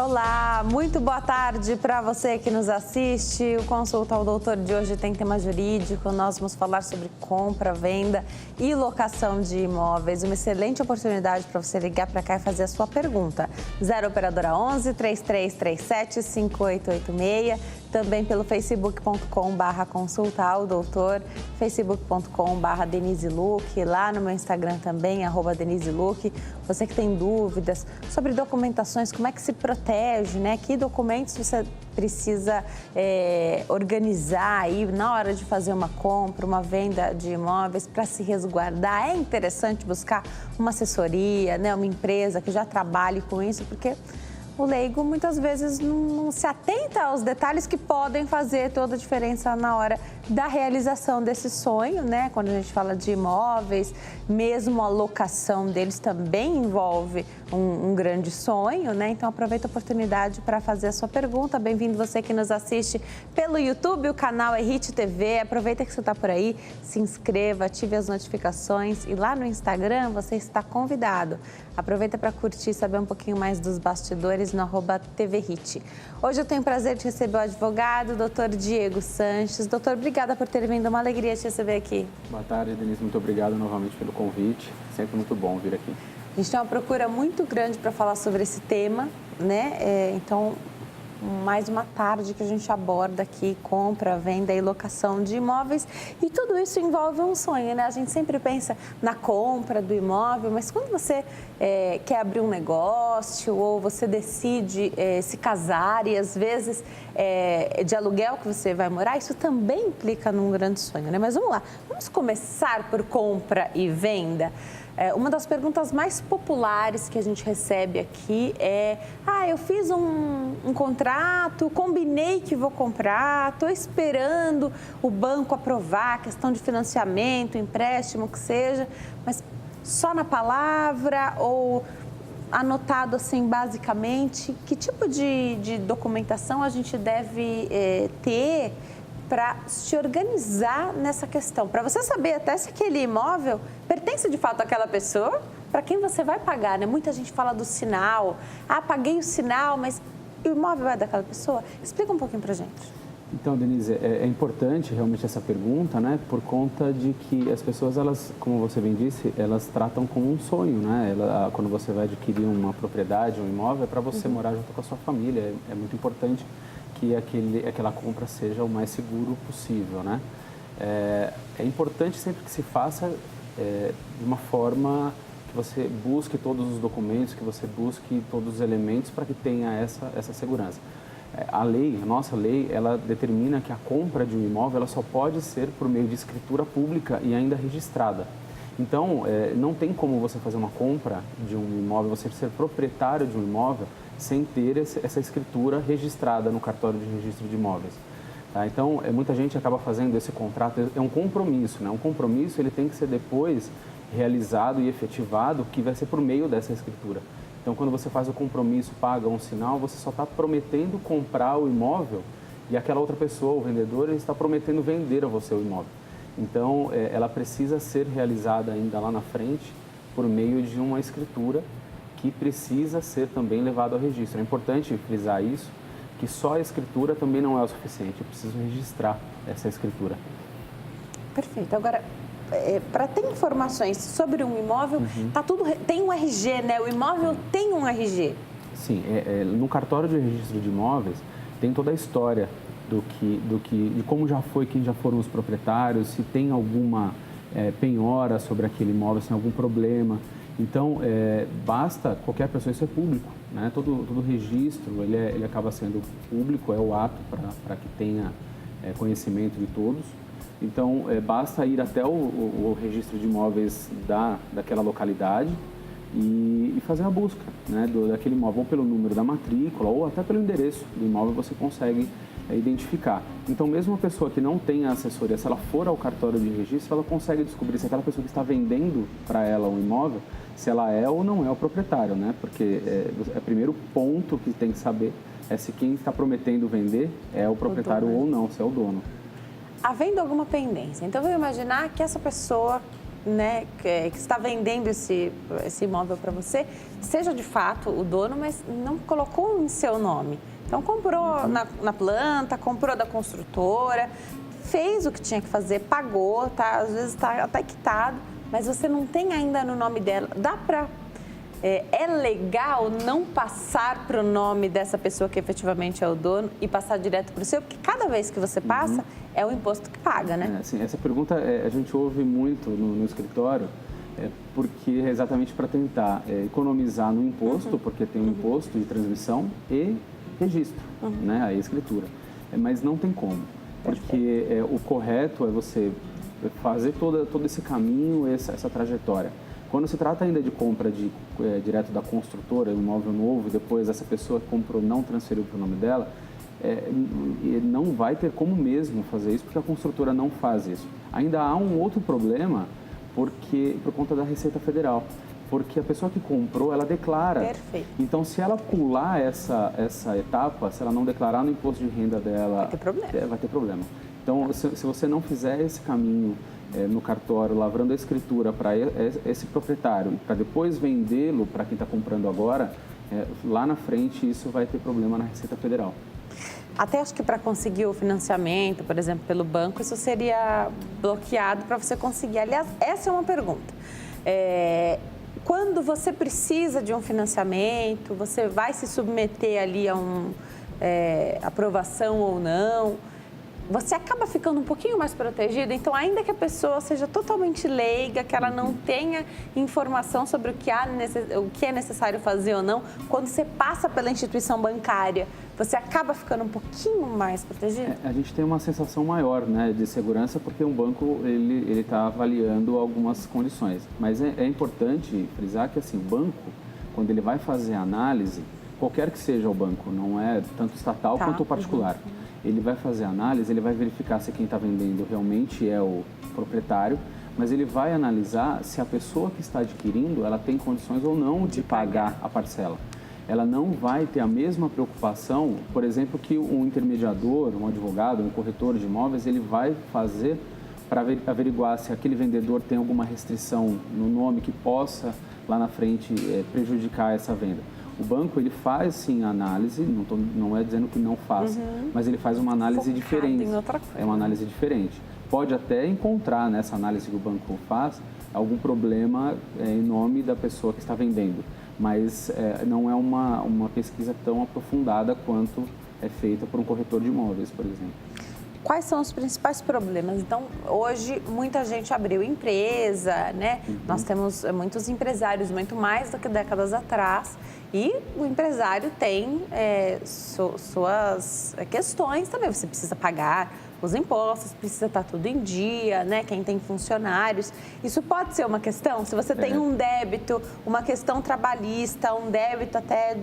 Olá, muito boa tarde para você que nos assiste. O Consulta ao Doutor de hoje tem tema jurídico. Nós vamos falar sobre compra, venda e locação de imóveis. Uma excelente oportunidade para você ligar para cá e fazer a sua pergunta. 0 Operadora 11 3337 5886. Também pelo facebook.com/consulta ao doutor, facebook.com/Denise Luque, lá no meu Instagram também, @Denise Luque. Você que tem dúvidas sobre documentações, como é que se protege, né? Que documentos você precisa organizar aí na hora de fazer uma compra, uma venda de imóveis para se resguardar. É interessante buscar uma assessoria, né? Uma empresa que já trabalhe com isso, porque o leigo muitas vezes não se atenta aos detalhes que podem fazer toda a diferença na hora da realização desse sonho, né? Quando a gente fala de imóveis, mesmo a locação deles também envolve um grande sonho, né? Então aproveita a oportunidade para fazer a sua pergunta. Bem-vindo você que nos assiste pelo YouTube, o canal é Hit TV. Aproveita que você está por aí, se inscreva, ative as notificações e lá no Instagram você está convidado. Aproveita para curtir e saber um pouquinho mais dos bastidores no @TVHit. Hoje eu tenho o prazer de receber o advogado, doutor Diego Sanches. Doutor, obrigada por ter vindo, uma alegria te receber aqui. Boa tarde, Denise, muito obrigado novamente pelo convite. Sempre muito bom vir aqui. A gente tem uma procura muito grande para falar sobre esse tema, né? Então, mais uma tarde que a gente aborda aqui compra, venda e locação de imóveis. E tudo isso envolve um sonho, né? A gente sempre pensa na compra do imóvel, mas quando você quer abrir um negócio ou você decide se casar e às vezes de aluguel que você vai morar, isso também implica num grande sonho, né? Mas vamos lá, vamos começar por compra e venda. Uma das perguntas mais populares que a gente recebe aqui é: eu fiz um contrato, combinei que vou comprar, estou esperando o banco aprovar a questão de financiamento, empréstimo, que seja, mas só na palavra ou anotado assim basicamente? Que tipo de documentação a gente deve ter para se organizar nessa questão, para você saber até se aquele imóvel pertence de fato àquela pessoa, para quem você vai pagar, né? Muita gente fala do sinal, paguei o sinal, mas o imóvel é daquela pessoa? Explica um pouquinho para a gente. Então, Denise, é importante realmente essa pergunta, né? Por conta de que as pessoas, elas, como você bem disse, elas tratam como um sonho, né? Quando você vai adquirir uma propriedade, um imóvel, é para você morar junto com a sua família. É muito importante que aquela compra seja o mais seguro possível, né? É importante sempre que se faça de uma forma que você busque todos os documentos, que você busque todos os elementos para que tenha essa segurança. A nossa lei, ela determina que a compra de um imóvel ela só pode ser por meio de escritura pública e ainda registrada. Então, não tem como você fazer uma compra de um imóvel, você ser proprietário de um imóvel sem ter essa escritura registrada no cartório de registro de imóveis. Tá? Então, muita gente acaba fazendo esse contrato, é um compromisso, né? Um compromisso ele tem que ser depois realizado e efetivado, que vai ser por meio dessa escritura. Então, quando você faz o compromisso, paga um sinal, você só está prometendo comprar o imóvel e aquela outra pessoa, o vendedor, ele está prometendo vender a você o imóvel. Então, ela precisa ser realizada ainda lá na frente por meio de uma escritura que precisa ser também levado ao registro. É importante frisar isso, que só a escritura também não é o suficiente, eu preciso registrar essa escritura. Perfeito. Agora, para ter informações sobre um imóvel, tá tudo, tem um RG, né? O imóvel tem um RG. Sim, no cartório de registro de imóveis tem toda a história de como já foi, quem já foram os proprietários, se tem alguma penhora sobre aquele imóvel, se tem algum problema. Então, basta qualquer pessoa, isso é público, né? Todo registro, ele acaba sendo público, é o ato para que tenha conhecimento de todos. Então, basta ir até o registro de imóveis daquela localidade e fazer a busca, né, daquele imóvel, ou pelo número da matrícula, ou até pelo endereço do imóvel você consegue identificar. Então, mesmo uma pessoa que não tem a assessoria, se ela for ao cartório de registro, ela consegue descobrir se aquela pessoa que está vendendo para ela um imóvel, se ela é ou não é o proprietário, né? Porque o primeiro ponto que tem que saber é se quem está prometendo vender é o proprietário ou não, se é o dono. Havendo alguma pendência, então vamos imaginar que essa pessoa, né, que está vendendo esse imóvel para você, seja de fato o dono, mas não colocou em seu nome. Então, comprou na planta, comprou da construtora, fez o que tinha que fazer, pagou, tá? Às vezes está até quitado, mas você não tem ainda no nome dela. Dá para... É legal não passar para o nome dessa pessoa que efetivamente é o dono e passar direto para o seu? Porque cada vez que você passa, é o imposto que paga, né? Assim, essa pergunta a gente ouve muito no escritório, porque é exatamente para tentar economizar no imposto, porque tem um imposto de transmissão e registro, né, a escritura. Mas não tem como, porque o correto é você fazer todo esse caminho, essa trajetória. Quando se trata ainda de compra direto da construtora, um imóvel novo, e depois essa pessoa que comprou não transferiu para o nome dela, não vai ter como mesmo fazer isso, porque a construtora não faz isso. Ainda há um outro problema, por conta da Receita Federal, porque a pessoa que comprou, ela declara. Perfeito. Então, se ela pular essa etapa, se ela não declarar no imposto de renda dela, vai ter problema. Vai ter problema. Então, se você não fizer esse caminho no cartório, lavrando a escritura para esse proprietário, para depois vendê-lo para quem está comprando agora, lá na frente isso vai ter problema na Receita Federal. Até acho que para conseguir o financiamento, por exemplo, pelo banco, isso seria bloqueado para você conseguir. Aliás, essa é uma pergunta. Quando você precisa de um financiamento, você vai se submeter ali a aprovação ou não, você acaba ficando um pouquinho mais protegido. Então, ainda que a pessoa seja totalmente leiga, que ela não tenha informação sobre o que é necessário fazer ou não, quando você passa pela instituição bancária, você acaba ficando um pouquinho mais protegido? A gente tem uma sensação maior, né, de segurança, porque um banco ele está avaliando algumas condições. Mas é importante frisar que assim, o banco, quando ele vai fazer a análise, qualquer que seja o banco, não é tanto estatal quanto particular, ele vai fazer a análise, ele vai verificar se quem está vendendo realmente é o proprietário, mas ele vai analisar se a pessoa que está adquirindo, ela tem condições ou não de pagar a parcela. Ela não vai ter a mesma preocupação, por exemplo, que um intermediador, um advogado, um corretor de imóveis, ele vai fazer para averiguar se aquele vendedor tem alguma restrição no nome que possa, lá na frente, prejudicar essa venda. O banco, ele faz, sim, a análise, não é dizendo que não faça, mas ele faz uma análise diferente. Em outra coisa. É uma análise diferente. Pode até encontrar, nessa análise que o banco faz, algum problema em nome da pessoa que está vendendo, mas não é uma pesquisa tão aprofundada quanto é feita por um corretor de imóveis, por exemplo. Quais são os principais problemas? Então, hoje, muita gente abriu empresa, né? Nós temos muitos empresários, muito mais do que décadas atrás, e o empresário tem suas questões também. Você precisa pagar os impostos, precisa estar tudo em dia, né? Quem tem funcionários. Isso pode ser uma questão? Se você tem um débito, uma questão trabalhista, um débito até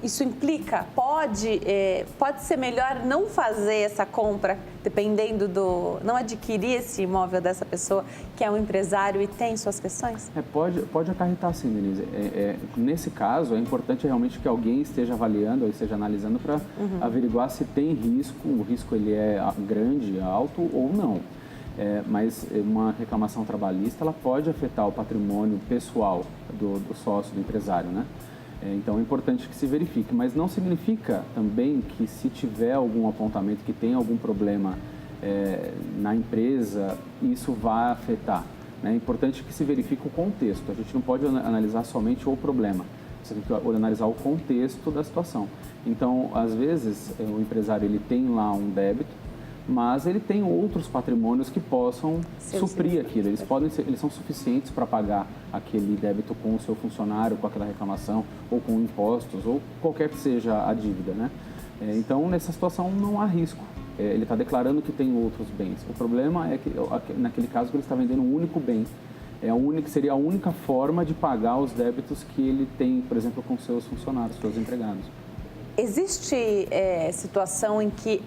isso implica, pode ser melhor não fazer essa compra, dependendo não adquirir esse imóvel dessa pessoa que é um empresário e tem suas questões? Pode acarretar sim, Denise. Nesse caso, é importante realmente que alguém esteja avaliando ou esteja analisando para averiguar se tem risco, o risco ele é grande, alto ou não. Mas uma reclamação trabalhista, ela pode afetar o patrimônio pessoal do sócio, do empresário, né? Então, é importante que se verifique, mas não significa também que se tiver algum apontamento, que tem algum problema na empresa, isso vai afetar. É importante que se verifique o contexto. A gente não pode analisar somente o problema, você tem que analisar o contexto da situação. Então, às vezes, o empresário ele tem lá um débito, mas ele tem outros patrimônios que possam suprir aquilo. Eles são suficientes para pagar aquele débito com o seu funcionário, com aquela reclamação, ou com impostos, ou qualquer que seja a dívida, né? Então, nessa situação, não há risco. Ele está declarando que tem outros bens. O problema é que, naquele caso, ele está vendendo um único bem. Seria a única forma de pagar os débitos que ele tem, por exemplo, com seus funcionários, seus empregados. Existe situação em que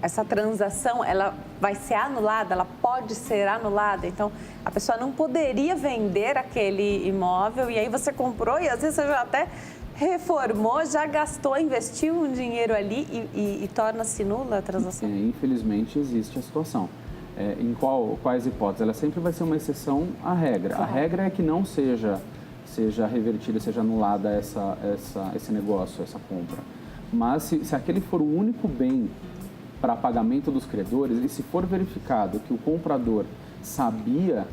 essa transação ela vai ser anulada, ela pode ser anulada. Então, a pessoa não poderia vender aquele imóvel e aí você comprou e às vezes você já até reformou, já gastou, investiu um dinheiro ali e torna-se nula a transação? Infelizmente, existe a situação. Quais hipóteses? Ela sempre vai ser uma exceção à regra. A regra é que não seja revertida, seja anulada esse negócio, essa compra. Mas se aquele for o único bem para pagamento dos credores, e se for verificado que o comprador sabia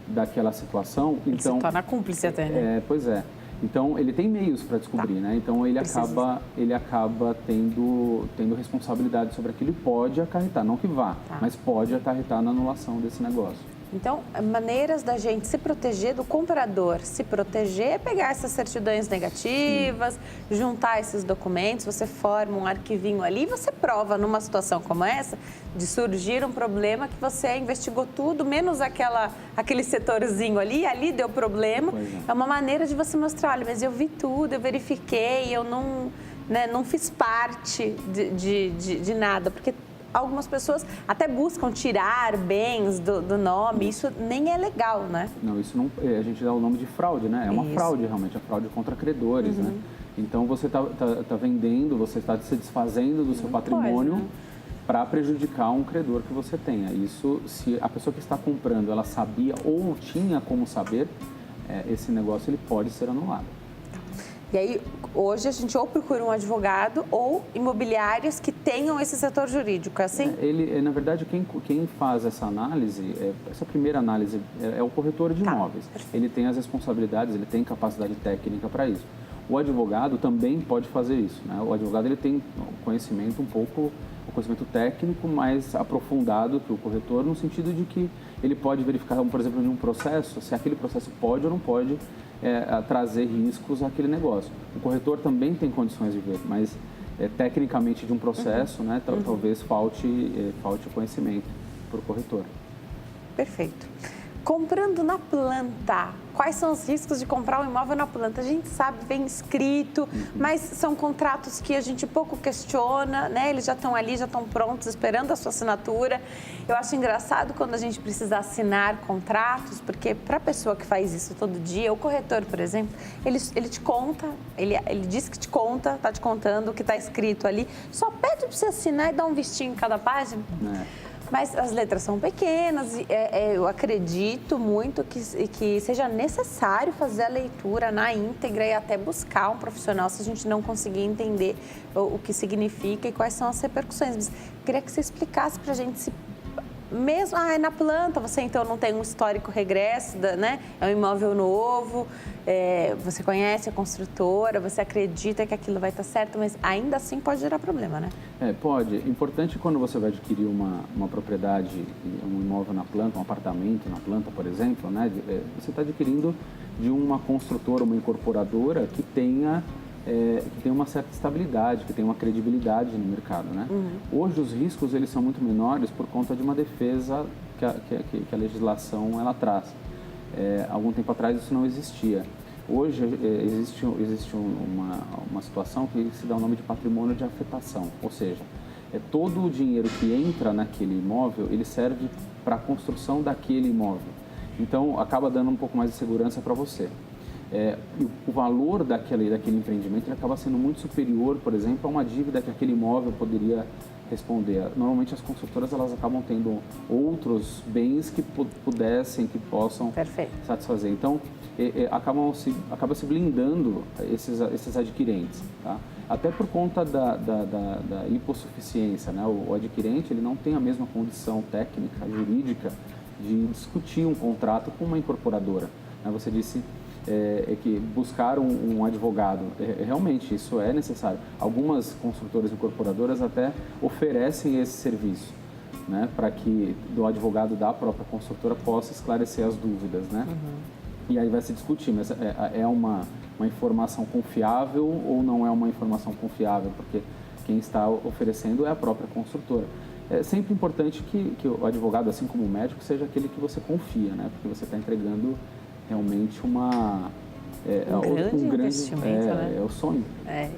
daquela situação, ele então... se torna cúmplice até, né? Pois é. Então, ele tem meios para descobrir, né? Então, ele acaba tendo responsabilidade sobre aquilo e pode acarretar, não que vá, mas pode acarretar na anulação desse negócio. Então, maneiras da gente se proteger, do comprador se proteger, é pegar essas certidões negativas, juntar esses documentos, você forma um arquivinho ali e você prova numa situação como essa de surgir um problema que você investigou tudo, menos aquele setorzinho ali deu problema. É uma maneira de você mostrar, olha, mas eu vi tudo, eu verifiquei, eu não fiz parte de nada, porque algumas pessoas até buscam tirar bens do nome, isso nem é legal, né? Não, isso não, a gente dá o nome de fraude, né? É uma fraude realmente, a fraude contra credores, né? Então você está vendendo, você está se desfazendo do seu patrimônio para prejudicar um credor que você tenha. Isso, se a pessoa que está comprando, ela sabia ou tinha como saber, esse negócio ele pode ser anulado. E aí, hoje a gente ou procura um advogado ou imobiliárias que tenham esse setor jurídico, é assim? Na verdade, quem faz essa análise, essa primeira análise, é o corretor de imóveis. Ele tem as responsabilidades, ele tem capacidade técnica para isso. O advogado também pode fazer isso, né? O advogado ele tem conhecimento conhecimento técnico mais aprofundado que o corretor, no sentido de que ele pode verificar, por exemplo, em um processo, se aquele processo pode ou não pode trazer riscos àquele negócio. O corretor também tem condições de ver, mas tecnicamente de um processo, né, talvez falte conhecimento para o corretor. Perfeito. Comprando na planta, quais são os riscos de comprar um imóvel na planta? A gente sabe, vem escrito, mas são contratos que a gente pouco questiona, né? Eles já estão ali, já estão prontos, esperando a sua assinatura. Eu acho engraçado quando a gente precisa assinar contratos, porque para a pessoa que faz isso todo dia, o corretor, por exemplo, ele te conta, ele diz que te conta, está te contando o que está escrito ali, só pede para você assinar e dar um vistinho em cada página. Mas as letras são pequenas e eu acredito muito que seja necessário fazer a leitura na íntegra e até buscar um profissional se a gente não conseguir entender o que significa e quais são as repercussões. Mas queria que você explicasse para a gente se mesmo, é na planta, você então não tem um histórico regresso, né? É um imóvel novo, você conhece a construtora, você acredita que aquilo vai estar certo, mas ainda assim pode gerar problema, né? Pode. Importante quando você vai adquirir uma propriedade, um imóvel na planta, um apartamento na planta, por exemplo, né? Você está adquirindo de uma construtora, uma incorporadora que tenha uma certa estabilidade, que tem uma credibilidade no mercado, né? Hoje os riscos eles são muito menores por conta de uma defesa que a legislação ela traz. Algum tempo atrás isso não existia. Hoje existe uma situação que se dá o nome de patrimônio de afetação, ou seja, todo o dinheiro que entra naquele imóvel ele serve para a construção daquele imóvel. Então acaba dando um pouco mais de segurança para você. O valor daquele empreendimento ele acaba sendo muito superior, por exemplo, a uma dívida que aquele imóvel poderia responder. Normalmente as construtoras elas acabam tendo outros bens que possam satisfazer. Então, acaba se blindando esses adquirentes, tá? Até por conta da hipossuficiência, né? O adquirente ele não tem a mesma condição técnica, jurídica de discutir um contrato com uma incorporadora, né? Você disse que buscar um advogado, realmente isso é necessário. Algumas construtoras e incorporadoras até oferecem esse serviço, né, para que o advogado da própria construtora possa esclarecer as dúvidas, né? E aí vai se discutir, mas é uma informação confiável ou não é uma informação confiável, porque quem está oferecendo é a própria construtora. É sempre importante que o advogado, assim como o médico, seja aquele que você confia, né? Porque você está entregando realmente um grande investimento, né? É o sonho.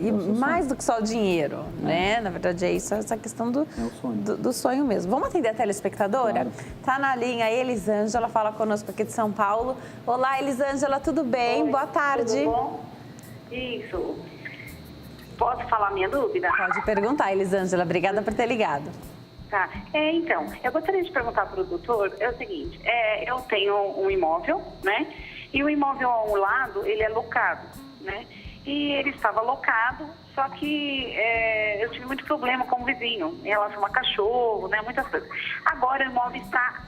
E mais do que só o dinheiro, né? Na verdade é isso, essa questão do sonho mesmo. Vamos atender a telespectadora? Claro. Tá na linha a Elisângela, fala conosco aqui de São Paulo. Olá, Elisângela, tudo bem? Oi, boa tarde. Tudo bom? Isso. Posso falar minha dúvida? Pode perguntar, Elisângela. Obrigada por ter ligado. Tá. Tá. Então, eu gostaria de perguntar para o doutor, é o seguinte, eu tenho um imóvel, né? E o imóvel ao lado, ele é locado, né? E ele estava locado, só que eu tive muito problema com o vizinho em relação a cachorro, né? Muitas coisas. Agora o imóvel está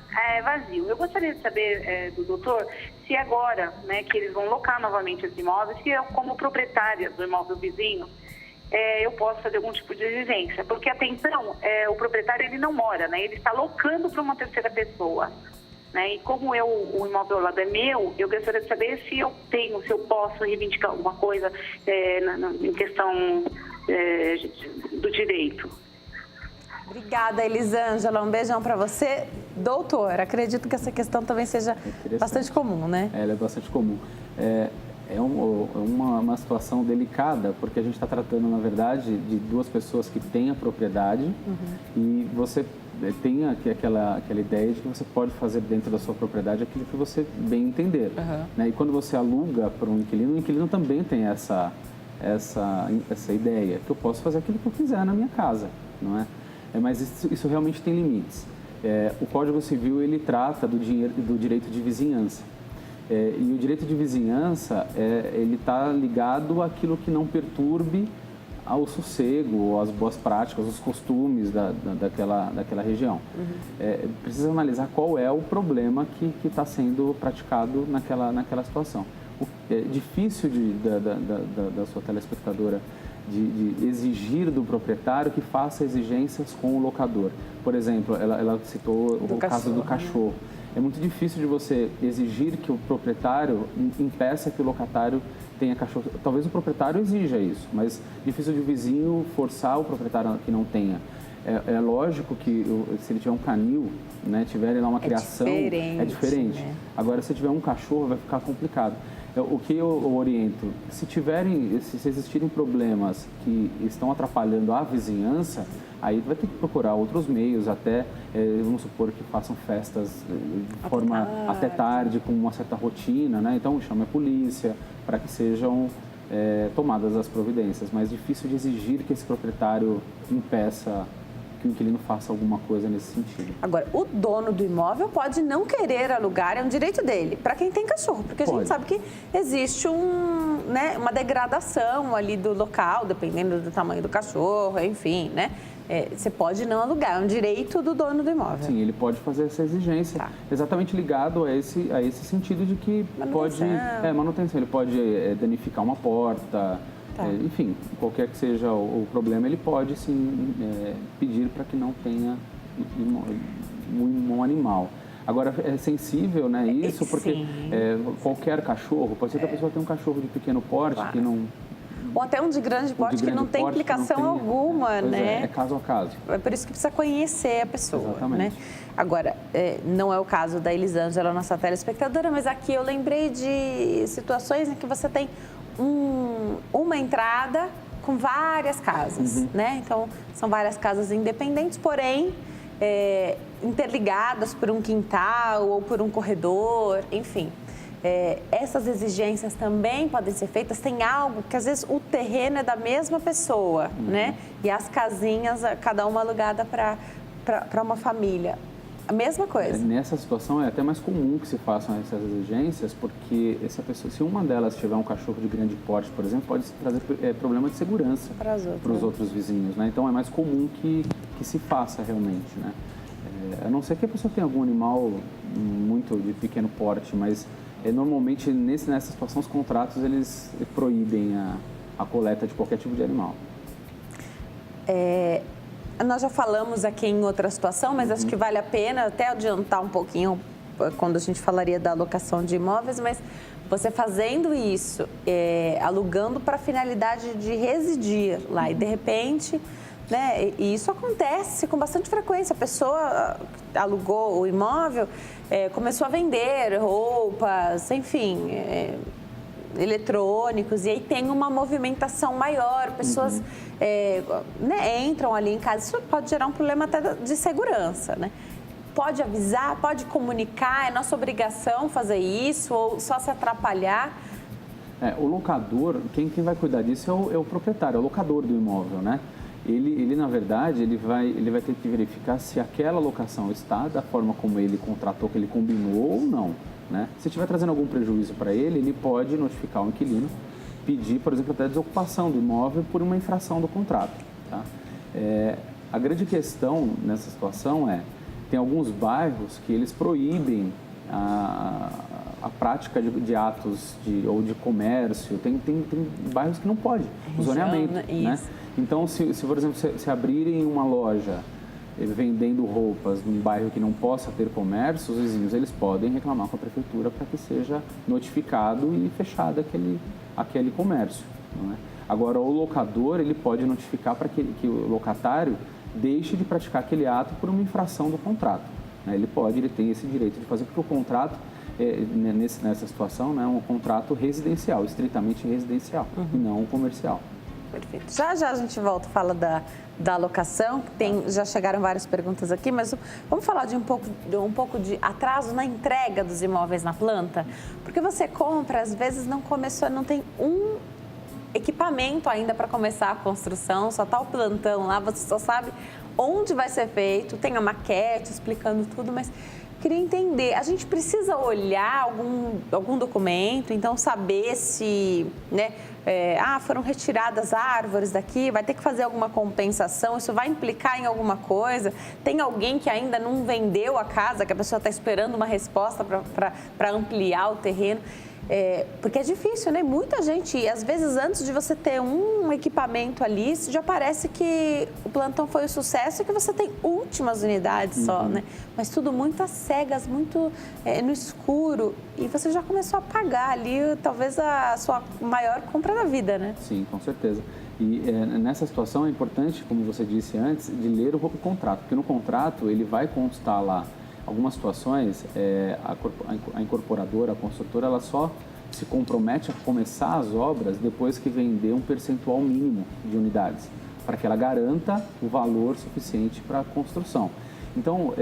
vazio. Eu gostaria de saber do doutor se agora, né, que eles vão locar novamente esse imóvel, se eu, como proprietária do imóvel vizinho, eu posso fazer algum tipo de exigência. Porque até então, o proprietário ele não mora, né? Ele está locando para uma terceira pessoa. Né? E como o imóvel ao lado é meu, eu gostaria de saber se eu posso reivindicar alguma coisa em questão do direito. Obrigada, Elisângela. Um beijão para você. Doutor, acredito que essa questão também seja bastante comum, né? Ela é bastante comum. É uma situação delicada, porque a gente está tratando, na verdade, de duas pessoas que têm a propriedade e você tem aquela ideia de que você pode fazer dentro da sua propriedade aquilo que você bem entender. Né? E quando você aluga para o inquilino também tem essa ideia, que eu posso fazer aquilo que eu quiser na minha casa, não é? Mas isso realmente tem limites. O Código Civil, ele trata do direito de vizinhança. E o direito de vizinhança, ele está ligado àquilo que não perturbe ao sossego, às boas práticas, aos costumes daquela região. Precisa analisar qual é o problema que está sendo praticado naquela situação. É difícil da sua telespectadora de exigir do proprietário que faça exigências com o locador. Por exemplo, ela citou o caso do cachorro. É muito difícil de você exigir que o proprietário impeça que o locatário tenha cachorro. Talvez o proprietário exija isso, mas difícil de o vizinho forçar o proprietário que não tenha. É lógico que se ele tiver um canil, né, tiver lá uma criação, é diferente. Né? Agora, se tiver um cachorro, vai ficar complicado. O que eu oriento, se existirem problemas que estão atrapalhando a vizinhança, aí vai ter que procurar outros meios, até, vamos supor que façam festas de forma até tarde, com uma certa rotina, né? Então chame a polícia para que sejam tomadas as providências. Mas difícil de exigir que esse proprietário impeça que o inquilino faça alguma coisa nesse sentido. Agora, o dono do imóvel pode não querer alugar, é um direito dele, para quem tem cachorro, porque a gente sabe que existe uma degradação ali do local, dependendo do tamanho do cachorro, enfim, né? Você pode não alugar, é um direito do dono do imóvel. Sim, ele pode fazer essa exigência, exatamente ligado a esse sentido de que manutenção, ele pode danificar uma porta. Enfim, qualquer que seja o problema, ele pode sim pedir para que não tenha um animal. Agora, é sensível, né, isso, porque qualquer cachorro, pode ser que a pessoa tenha um cachorro de pequeno porte que não... Ou até um de grande porte que não tem implicação alguma, né? É caso a caso. É por isso que precisa conhecer a pessoa. Exatamente. Né? Agora, não é o caso da Elisângela, nossa telespectadora, mas aqui eu lembrei de situações em que você tem uma entrada com várias casas, né? Então, são várias casas independentes, porém, interligadas por um quintal ou por um corredor, enfim. Essas exigências também podem ser feitas. Tem algo que, às vezes, o terreno é da mesma pessoa, né? E as casinhas, cada uma alugada para uma família. A mesma coisa. Nessa situação é até mais comum que se façam essas exigências, porque se uma delas tiver um cachorro de grande porte, por exemplo, pode trazer problema de segurança para os outros vizinhos, né? Então é mais comum que se faça realmente, né? A não ser que a pessoa tenha algum animal muito de pequeno porte, mas normalmente nessa situação os contratos eles proíbem a coleta de qualquer tipo de animal. Nós já falamos aqui em outra situação, mas acho que vale a pena até adiantar um pouquinho quando a gente falaria da alocação de imóveis, mas você fazendo isso, alugando para a finalidade de residir lá e de repente, né, e isso acontece com bastante frequência, a pessoa alugou o imóvel, começou a vender roupas, enfim... eletrônicos, e aí tem uma movimentação maior, pessoas entram ali em casa, isso pode gerar um problema até de segurança, né? Pode avisar, pode comunicar, é nossa obrigação fazer isso ou só se atrapalhar? O locador, quem vai cuidar disso é o proprietário, é o locador do imóvel, né? ele na verdade, ele vai ter que verificar se aquela locação está da forma como ele contratou, que ele combinou ou não, né? Se estiver trazendo algum prejuízo para ele pode notificar o inquilino, pedir, por exemplo, até a desocupação do imóvel por uma infração do contrato, tá? A grande questão nessa situação tem alguns bairros que eles proíbem a prática de atos ou de comércio, tem bairros que não pode, o zoneamento, né? Então, se por exemplo, se abrirem uma loja vendendo roupas num bairro que não possa ter comércio, os vizinhos eles podem reclamar com a prefeitura para que seja notificado e fechado aquele comércio, não é? Agora, o locador ele pode notificar para que o locatário deixe de praticar aquele ato por uma infração do contrato, né? Ele tem esse direito de fazer, porque o contrato, nessa situação, é um contrato residencial, estritamente residencial, e não comercial. Perfeito. Já a gente volta e fala da locação. Já chegaram várias perguntas aqui, mas vamos falar de um pouco de atraso na entrega dos imóveis na planta? Porque você compra, às vezes não tem um equipamento ainda para começar a construção, só está o plantão lá, você só sabe onde vai ser feito, tem a maquete explicando tudo, mas queria entender, a gente precisa olhar algum documento, então saber se, né, foram retiradas árvores daqui, vai ter que fazer alguma compensação, isso vai implicar em alguma coisa? Tem alguém que ainda não vendeu a casa, que a pessoa está esperando uma resposta para ampliar o terreno? Porque é difícil, né? Muita gente, às vezes antes de você ter um equipamento ali, já parece que o plantão foi um sucesso e que você tem últimas unidades só, né? Mas tudo muito às cegas, muito no escuro, e você já começou a pagar ali talvez a sua maior compra da vida, né? Sim, com certeza. E nessa situação é importante, como você disse antes, de ler o contrato, porque no contrato ele vai constar lá algumas situações, a incorporadora, a construtora, ela só se compromete a começar as obras depois que vender um percentual mínimo de unidades, para que ela garanta o valor suficiente para a construção. Então,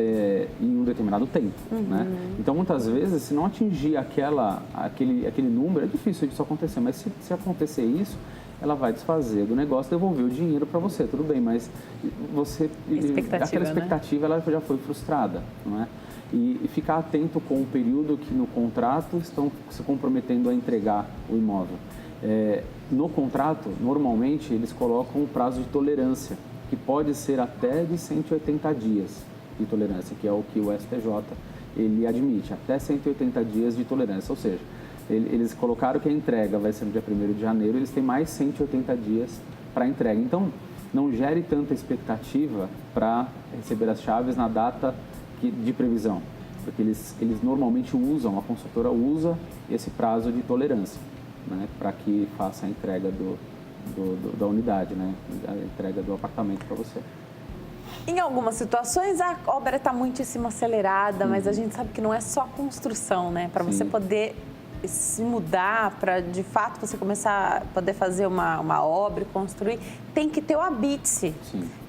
em um determinado tempo, né? Então, muitas vezes, se não atingir aquele número, é difícil disso acontecer, mas se acontecer isso, ela vai desfazer do negócio, devolver o dinheiro para você, tudo bem, mas aquela expectativa, ela já foi frustrada, não é? E ficar atento com o período que no contrato estão se comprometendo a entregar o imóvel. No contrato, normalmente, eles colocam um prazo de tolerância, que pode ser até de 180 dias de tolerância, que é o que o STJ ele admite, até 180 dias de tolerância, ou seja, eles colocaram que a entrega vai ser no dia 1º de janeiro, eles têm mais 180 dias para entrega. Então, não gere tanta expectativa para receber as chaves na data de previsão, porque eles normalmente a construtora usa esse prazo de tolerância, né, para que faça a entrega da unidade, né, a entrega do apartamento para você. Em algumas situações, a obra está muitíssimo acelerada, mas a gente sabe que não é só construção, né? Para você poder se mudar, para de fato você começar a poder fazer uma obra e construir, tem que ter o habite-se,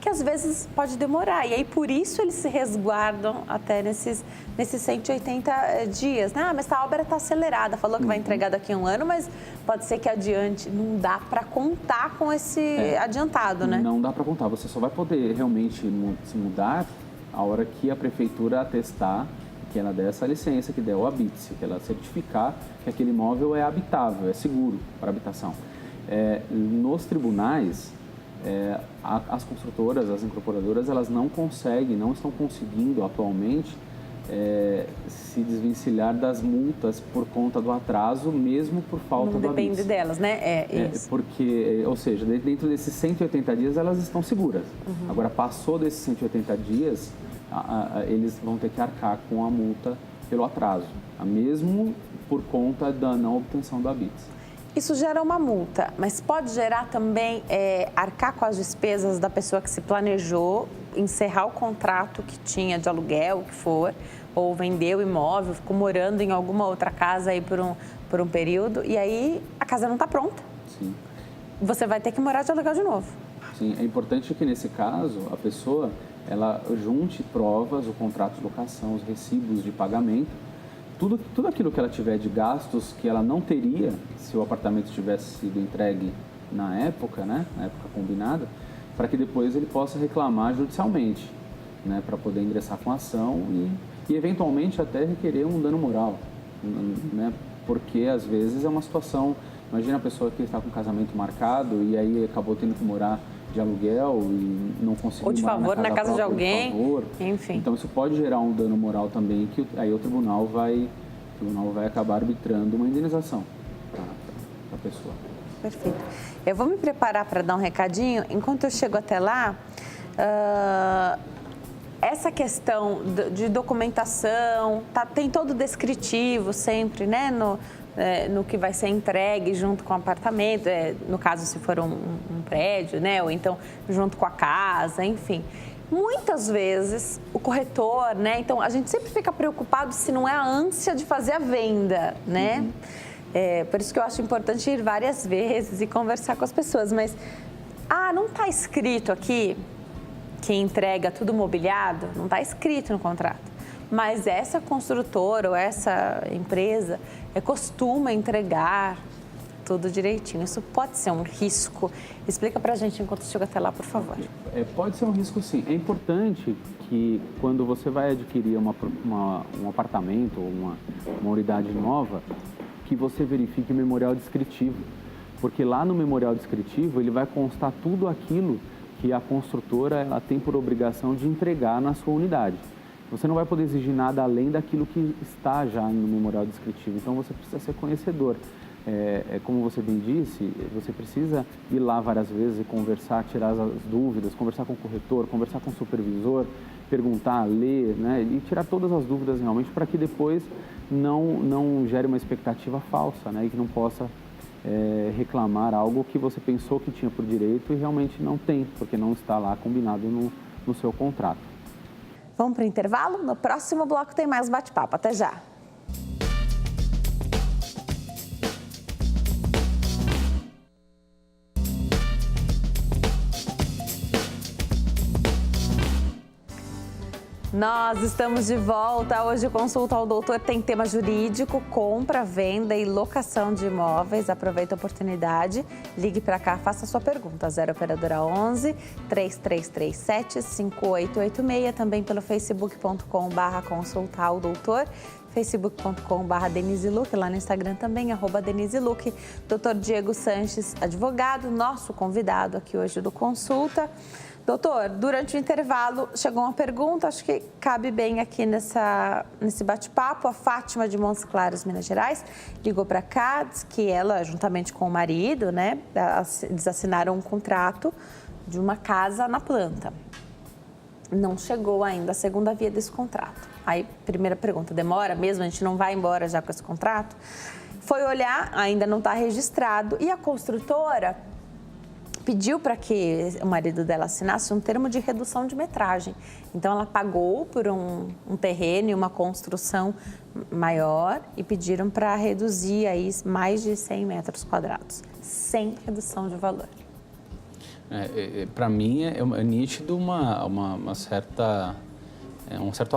que às vezes pode demorar. E aí, por isso, eles se resguardam até nesses 180 dias. Né? Mas a obra está acelerada, falou que vai entregar daqui a um ano, mas pode ser que adiante. Não dá para contar com esse adiantado, né? Não dá para contar. Você só vai poder realmente se mudar a hora que a prefeitura atestar, que ela der essa licença, que der o habite-se, que ela certificar que aquele imóvel é habitável, é seguro para habitação. Nos tribunais, as construtoras, as incorporadoras, elas não estão conseguindo atualmente se desvencilhar das multas por conta do atraso, mesmo por falta do habite-se. Não depende delas, né? Porque, ou seja, dentro desses 180 dias elas estão seguras. Agora, passou desses 180 dias, eles vão ter que arcar com a multa pelo atraso, mesmo por conta da não obtenção do habite-se. Isso gera uma multa, mas pode gerar também arcar com as despesas da pessoa que se planejou, encerrar o contrato que tinha de aluguel, o que for, ou vendeu o imóvel, ficou morando em alguma outra casa aí por um período, e aí a casa não está pronta. Sim. Você vai ter que morar de aluguel de novo. Sim, é importante que nesse caso a pessoa ela junte provas, o contrato de locação, os recibos de pagamento, tudo aquilo que ela tiver de gastos que ela não teria se o apartamento tivesse sido entregue na época, né, na época combinada, para que depois ele possa reclamar judicialmente, né, para poder ingressar com a ação e eventualmente até requerer um dano moral, né, porque às vezes é uma situação, imagina a pessoa que está com o casamento marcado e aí acabou tendo que morar de aluguel e não conseguiu ou de favor na casa de alguém, enfim. Então isso pode gerar um dano moral também, que aí o tribunal vai acabar arbitrando uma indenização para a pessoa. Perfeito. Eu vou me preparar para dar um recadinho. Enquanto eu chego até lá, essa questão de documentação, tem todo o descritivo sempre, né, no que vai ser entregue junto com o apartamento, no caso se for um prédio, né, ou então junto com a casa, enfim. Muitas vezes o corretor, né, então a gente sempre fica preocupado se não é a ânsia de fazer a venda, né? Por isso que eu acho importante ir várias vezes e conversar com as pessoas, mas não está escrito aqui que entrega tudo mobiliado, não está escrito no contrato. Mas essa construtora ou essa empresa costuma entregar tudo direitinho. Isso pode ser um risco. Explica pra gente enquanto chega até lá, por favor. Pode ser um risco, sim. É importante que quando você vai adquirir um apartamento ou uma unidade nova, que você verifique o memorial descritivo. Porque lá no memorial descritivo ele vai constar tudo aquilo que a construtora ela tem por obrigação de entregar na sua unidade. Você não vai poder exigir nada além daquilo que está já no memorial descritivo. Então você precisa ser conhecedor. Como você bem disse, você precisa ir lá várias vezes e conversar, tirar as dúvidas, conversar com o corretor, conversar com o supervisor, perguntar, ler, né, e tirar todas as dúvidas realmente para que depois não gere uma expectativa falsa, né, e que não possa reclamar algo que você pensou que tinha por direito e realmente não tem, porque não está lá combinado no seu contrato. Vamos para o intervalo? No próximo bloco tem mais bate-papo. Até já! Nós estamos de volta. Hoje o Consulta ao Doutor tem tema jurídico, compra, venda e locação de imóveis. Aproveita a oportunidade, ligue para cá, faça a sua pergunta. 0 Operadora 11 3337 5886, também pelo facebook.com/consulta ao doutor, facebook.com/Denise Luque, lá no Instagram também, @Denise Luque. Doutor Diego Sanches, advogado, nosso convidado aqui hoje do Consulta. Doutor, durante o intervalo chegou uma pergunta, acho que cabe bem aqui nesse bate-papo. A Fátima de Montes Claros, Minas Gerais, ligou para cá, diz que ela, juntamente com o marido, né, eles assinaram um contrato de uma casa na planta. Não chegou ainda a segunda via desse contrato. Aí, primeira pergunta, demora mesmo? A gente não vai embora já com esse contrato? Foi olhar, ainda não está registrado, e a construtora pediu para que o marido dela assinasse um termo de redução de metragem. Então, ela pagou por um terreno e uma construção maior e pediram para reduzir aí mais de 100 metros quadrados, sem redução de valor. Para mim, é nítido um certo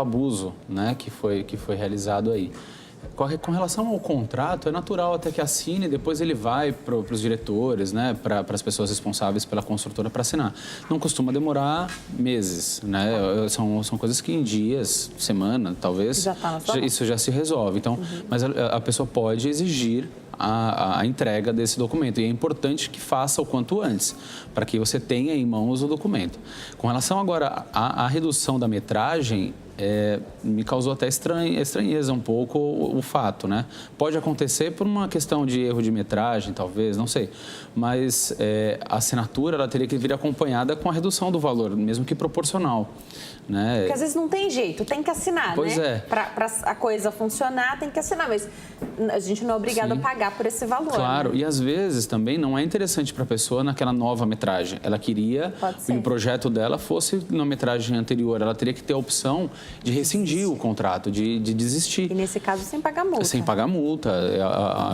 abuso, né, que foi realizado aí. Com relação ao contrato, é natural até que assine, depois ele vai para os diretores, né, para as pessoas responsáveis pela construtora para assinar. Não costuma demorar meses, né? São coisas que em dias, semana, talvez, isso já se resolve. Então, mas a pessoa pode exigir a entrega desse documento. E é importante que faça o quanto antes, para que você tenha em mãos o documento. Com relação agora à redução da metragem, me causou até estranheza um pouco o fato, né? Pode acontecer por uma questão de erro de metragem, talvez, não sei. Mas a assinatura ela teria que vir acompanhada com a redução do valor, mesmo que proporcional, né? Porque às vezes não tem jeito, tem que assinar, pois né? Para a coisa funcionar, tem que assinar, mas a gente não é obrigado a pagar por esse valor. Claro, né? E às vezes também não é interessante para a pessoa naquela nova metragem. Ela queria que o projeto dela fosse na metragem anterior, ela teria que ter a opção de rescindir o contrato, de desistir. E nesse caso, sem pagar multa. Sem pagar multa.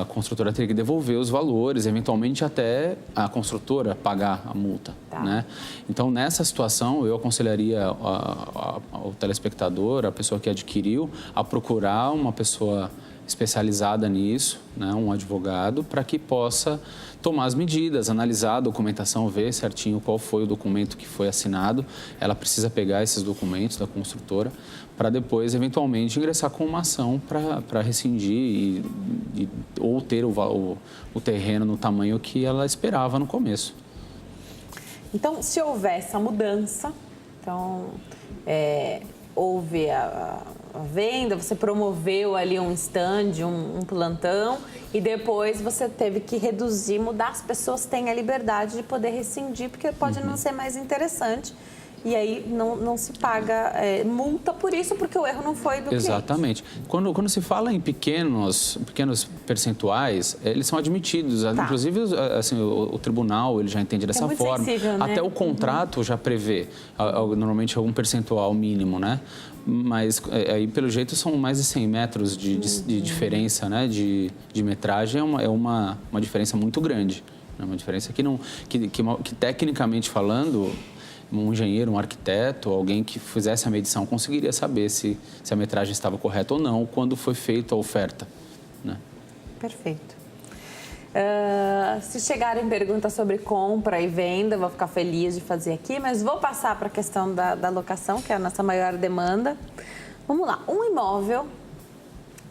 A construtora teria que devolver os valores, eventualmente até a construtora pagar a multa. Né? Então, nessa situação, eu aconselharia ao telespectador, a pessoa que adquiriu, a procurar uma pessoa especializada nisso, né, um advogado, para que possa tomar as medidas, analisar a documentação, ver certinho qual foi o documento que foi assinado. Ela precisa pegar esses documentos da construtora para depois, eventualmente, ingressar com uma ação para rescindir ou ter o terreno no tamanho que ela esperava no começo. Então, se houver essa mudança, então, houve a venda, você promoveu ali um stand, um plantão, e depois você teve que reduzir, mudar, as pessoas têm a liberdade de poder rescindir, porque pode não ser mais interessante, e aí não se paga multa por isso, porque o erro não foi do cliente. Exatamente. Quando se fala em pequenos percentuais, eles são admitidos. Tá. Inclusive, assim, o tribunal ele já entende dessa forma. Sensível, né? Até o contrato já prevê, normalmente, algum percentual mínimo, né? Mas aí, pelo jeito, são mais de 100 metros de diferença, né? De metragem. É uma diferença muito grande. É uma diferença que tecnicamente falando, um engenheiro, um arquiteto, alguém que fizesse a medição conseguiria saber se a metragem estava correta ou não quando foi feita a oferta, né? Perfeito. Se chegarem perguntas sobre compra e venda, eu vou ficar feliz de fazer aqui, mas vou passar para a questão da locação, que é a nossa maior demanda. Vamos lá, um imóvel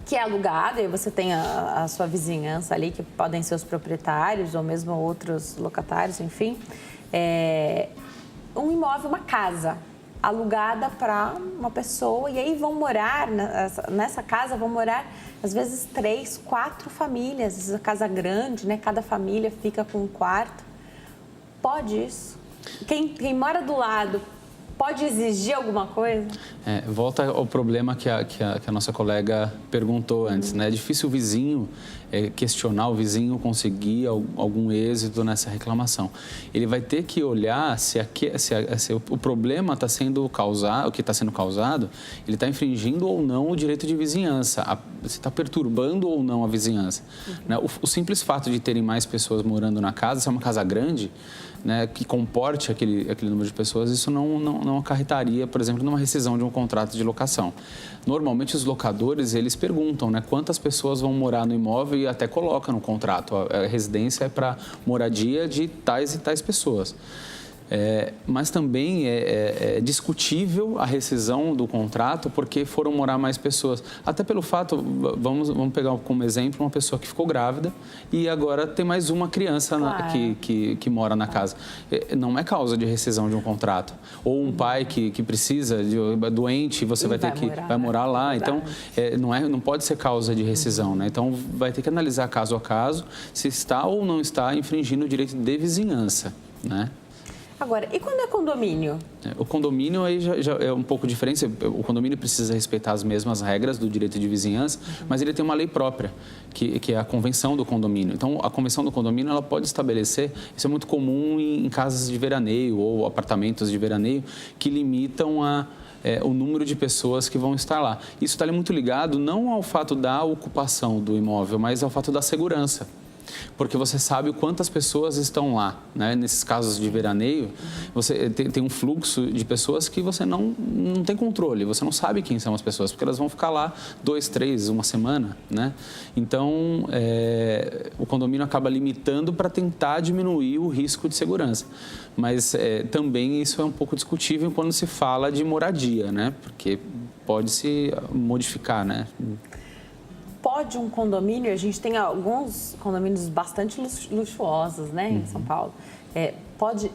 que é alugado, e você tem a sua vizinhança ali, que podem ser os proprietários ou mesmo outros locatários, enfim. Um imóvel, uma casa alugada para uma pessoa, e aí vão morar, nessa casa vão morar, às vezes, 3, 4 famílias, às vezes a casa grande, né? Cada família fica com um quarto. Pode isso? Quem mora do lado pode exigir alguma coisa? Volta ao problema que a nossa colega perguntou antes, né? É difícil o vizinho questionar, o vizinho conseguir algum êxito nessa reclamação. Ele vai ter que olhar se o problema está sendo causado, o que está sendo causado, ele está infringindo ou não o direito de vizinhança, se está perturbando ou não a vizinhança. Né? O simples fato de terem mais pessoas morando na casa, se é uma casa grande, né, que comporte aquele número de pessoas, isso não acarretaria, por exemplo, numa rescisão de um contrato de locação. Normalmente, os locadores, eles perguntam, né, quantas pessoas vão morar no imóvel e até colocam no contrato. A residência é para moradia de tais e tais pessoas. Mas também é discutível a rescisão do contrato porque foram morar mais pessoas. Até pelo fato, vamos pegar como exemplo uma pessoa que ficou grávida e agora tem mais uma criança que mora na casa. Não é causa de rescisão de um contrato. Ou um pai que precisa, doente, você vai morar lá. Então, não pode ser causa de rescisão, né? Então, vai ter que analisar caso a caso se está ou não está infringindo o direito de vizinhança, né? Agora, e quando é condomínio? O condomínio aí já é um pouco diferente. O condomínio precisa respeitar as mesmas regras do direito de vizinhança, mas ele tem uma lei própria, que é a convenção do condomínio. Então, a convenção do condomínio, ela pode estabelecer, isso é muito comum em casas de veraneio ou apartamentos de veraneio, que limitam o número de pessoas que vão estar lá. Isso está muito ligado não ao fato da ocupação do imóvel, mas ao fato da segurança. Porque você sabe quantas pessoas estão lá, né? Nesses casos de veraneio, você tem um fluxo de pessoas que você não tem controle, você não sabe quem são as pessoas, porque elas vão ficar lá 2, 3, uma semana, né? Então, o condomínio acaba limitando para tentar diminuir o risco de segurança. Mas também isso é um pouco discutível quando se fala de moradia, né? Porque pode se modificar, né? Pode um condomínio, a gente tem alguns condomínios bastante luxuosos, né, em São Paulo, pode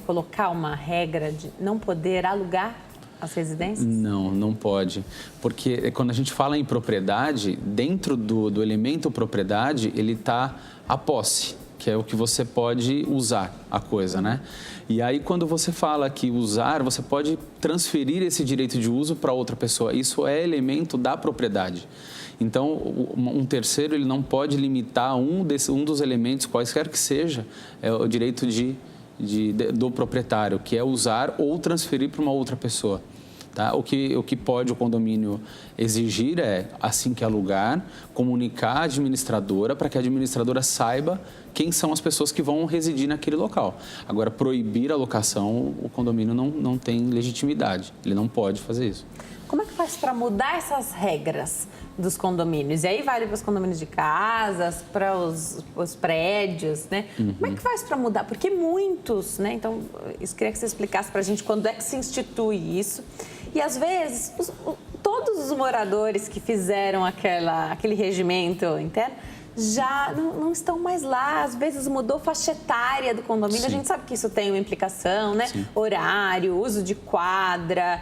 colocar uma regra de não poder alugar as residências? Não pode, porque quando a gente fala em propriedade, dentro do elemento propriedade, ele está a posse, que é o que você pode usar a coisa, né? E aí, quando você fala que usar, você pode transferir esse direito de uso para outra pessoa. Isso é elemento da propriedade. Então, um terceiro, ele não pode limitar um dos elementos, quaisquer que seja, o direito do proprietário, que é usar ou transferir para uma outra pessoa. Tá? O que pode o condomínio exigir assim que alugar, comunicar à administradora para que a administradora saiba quem são as pessoas que vão residir naquele local. Agora, proibir a locação, o condomínio não tem legitimidade, ele não pode fazer isso. Como é que faz para mudar essas regras dos condomínios? E aí vale para os condomínios de casas, para os prédios, né? Como é que faz para mudar? Porque muitos, né? Então, eu queria que você explicasse para a gente quando é que se institui isso. E, às vezes, todos os moradores que fizeram aquele regimento interno já não estão mais lá. Às vezes mudou faixa etária do condomínio. Sim. A gente sabe que isso tem uma implicação, né? Sim. Horário, uso de quadra,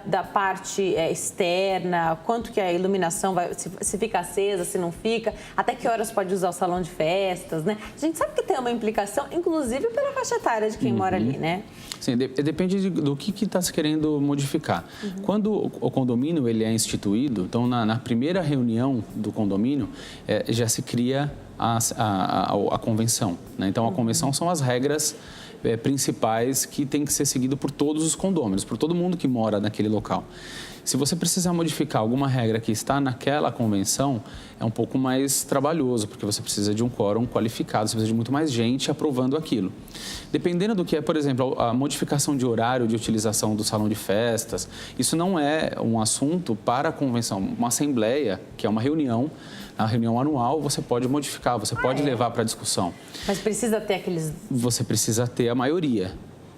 da parte externa, quanto que a iluminação vai, se fica acesa, se não fica, até que horas pode usar o salão de festas, né? A gente sabe que tem uma implicação, inclusive pela faixa etária de quem mora ali, né? Sim, depende do que está se querendo modificar. Quando o condomínio ele é instituído, então na primeira reunião do condomínio já se cria a convenção, né? Então a convenção são as regras principais que tem que ser seguido por todos os condôminos, por todo mundo que mora naquele local. Se você precisar modificar alguma regra que está naquela convenção, é um pouco mais trabalhoso, porque você precisa de um quórum qualificado, você precisa de muito mais gente aprovando aquilo. Dependendo do que é, por exemplo, a modificação de horário de utilização do salão de festas, isso não é um assunto para a convenção. Uma assembleia, que é uma reunião, a reunião anual, você pode modificar, você pode levar para discussão. Mas precisa ter aqueles... Você precisa ter a maioria.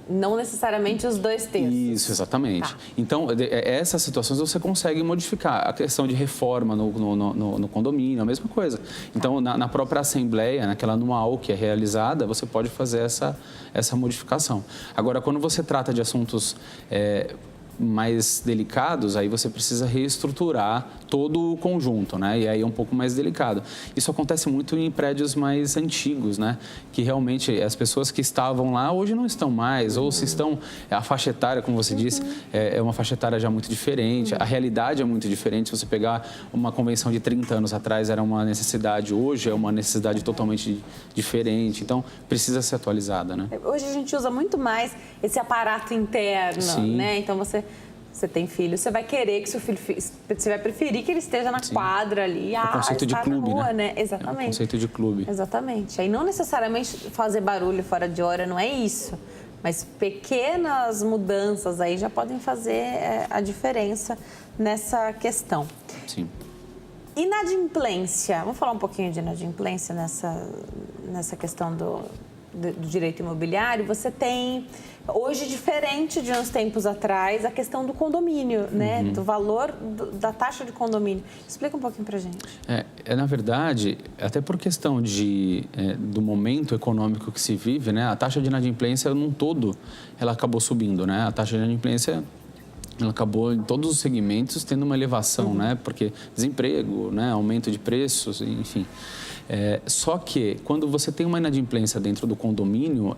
Não necessariamente os 2/3. Isso, exatamente. Tá. Então, essas situações você consegue modificar. A questão de reforma no condomínio, a mesma coisa. Então, na própria assembleia, naquela anual que é realizada, você pode fazer essa modificação. Agora, quando você trata de assuntos mais delicados, aí você precisa reestruturar todo o conjunto, né? E aí é um pouco mais delicado. Isso acontece muito em prédios mais antigos, né? Que realmente as pessoas que estavam lá hoje não estão mais, ou se estão, a faixa etária, como você disse, é uma faixa etária já muito diferente, a realidade é muito diferente. Se você pegar uma convenção de 30 anos atrás, era uma necessidade, hoje é uma necessidade totalmente diferente, então precisa ser atualizada, né? Hoje a gente usa muito mais esse aparato interno, Sim. né? Então você tem filho, você vai querer que seu filho, você vai preferir que ele esteja na quadra ali, o conceito de clube, rua, né? Exatamente. É o conceito de clube. Exatamente. Aí não necessariamente fazer barulho fora de hora, não é isso. Mas pequenas mudanças aí já podem fazer a diferença nessa questão. Sim. Inadimplência. Vamos falar um pouquinho de inadimplência nessa questão do direito imobiliário. Você tem, hoje, diferente de uns tempos atrás, a questão do condomínio, né? Do valor da taxa de condomínio. Explica um pouquinho pra gente. Na verdade, até por questão do momento econômico que se vive, né? A taxa de inadimplência, num todo, ela acabou subindo, né? A taxa de inadimplência... ela acabou em todos os segmentos tendo uma elevação, né? Porque desemprego, né? Aumento de preços, enfim. Só que quando você tem uma inadimplência dentro do condomínio,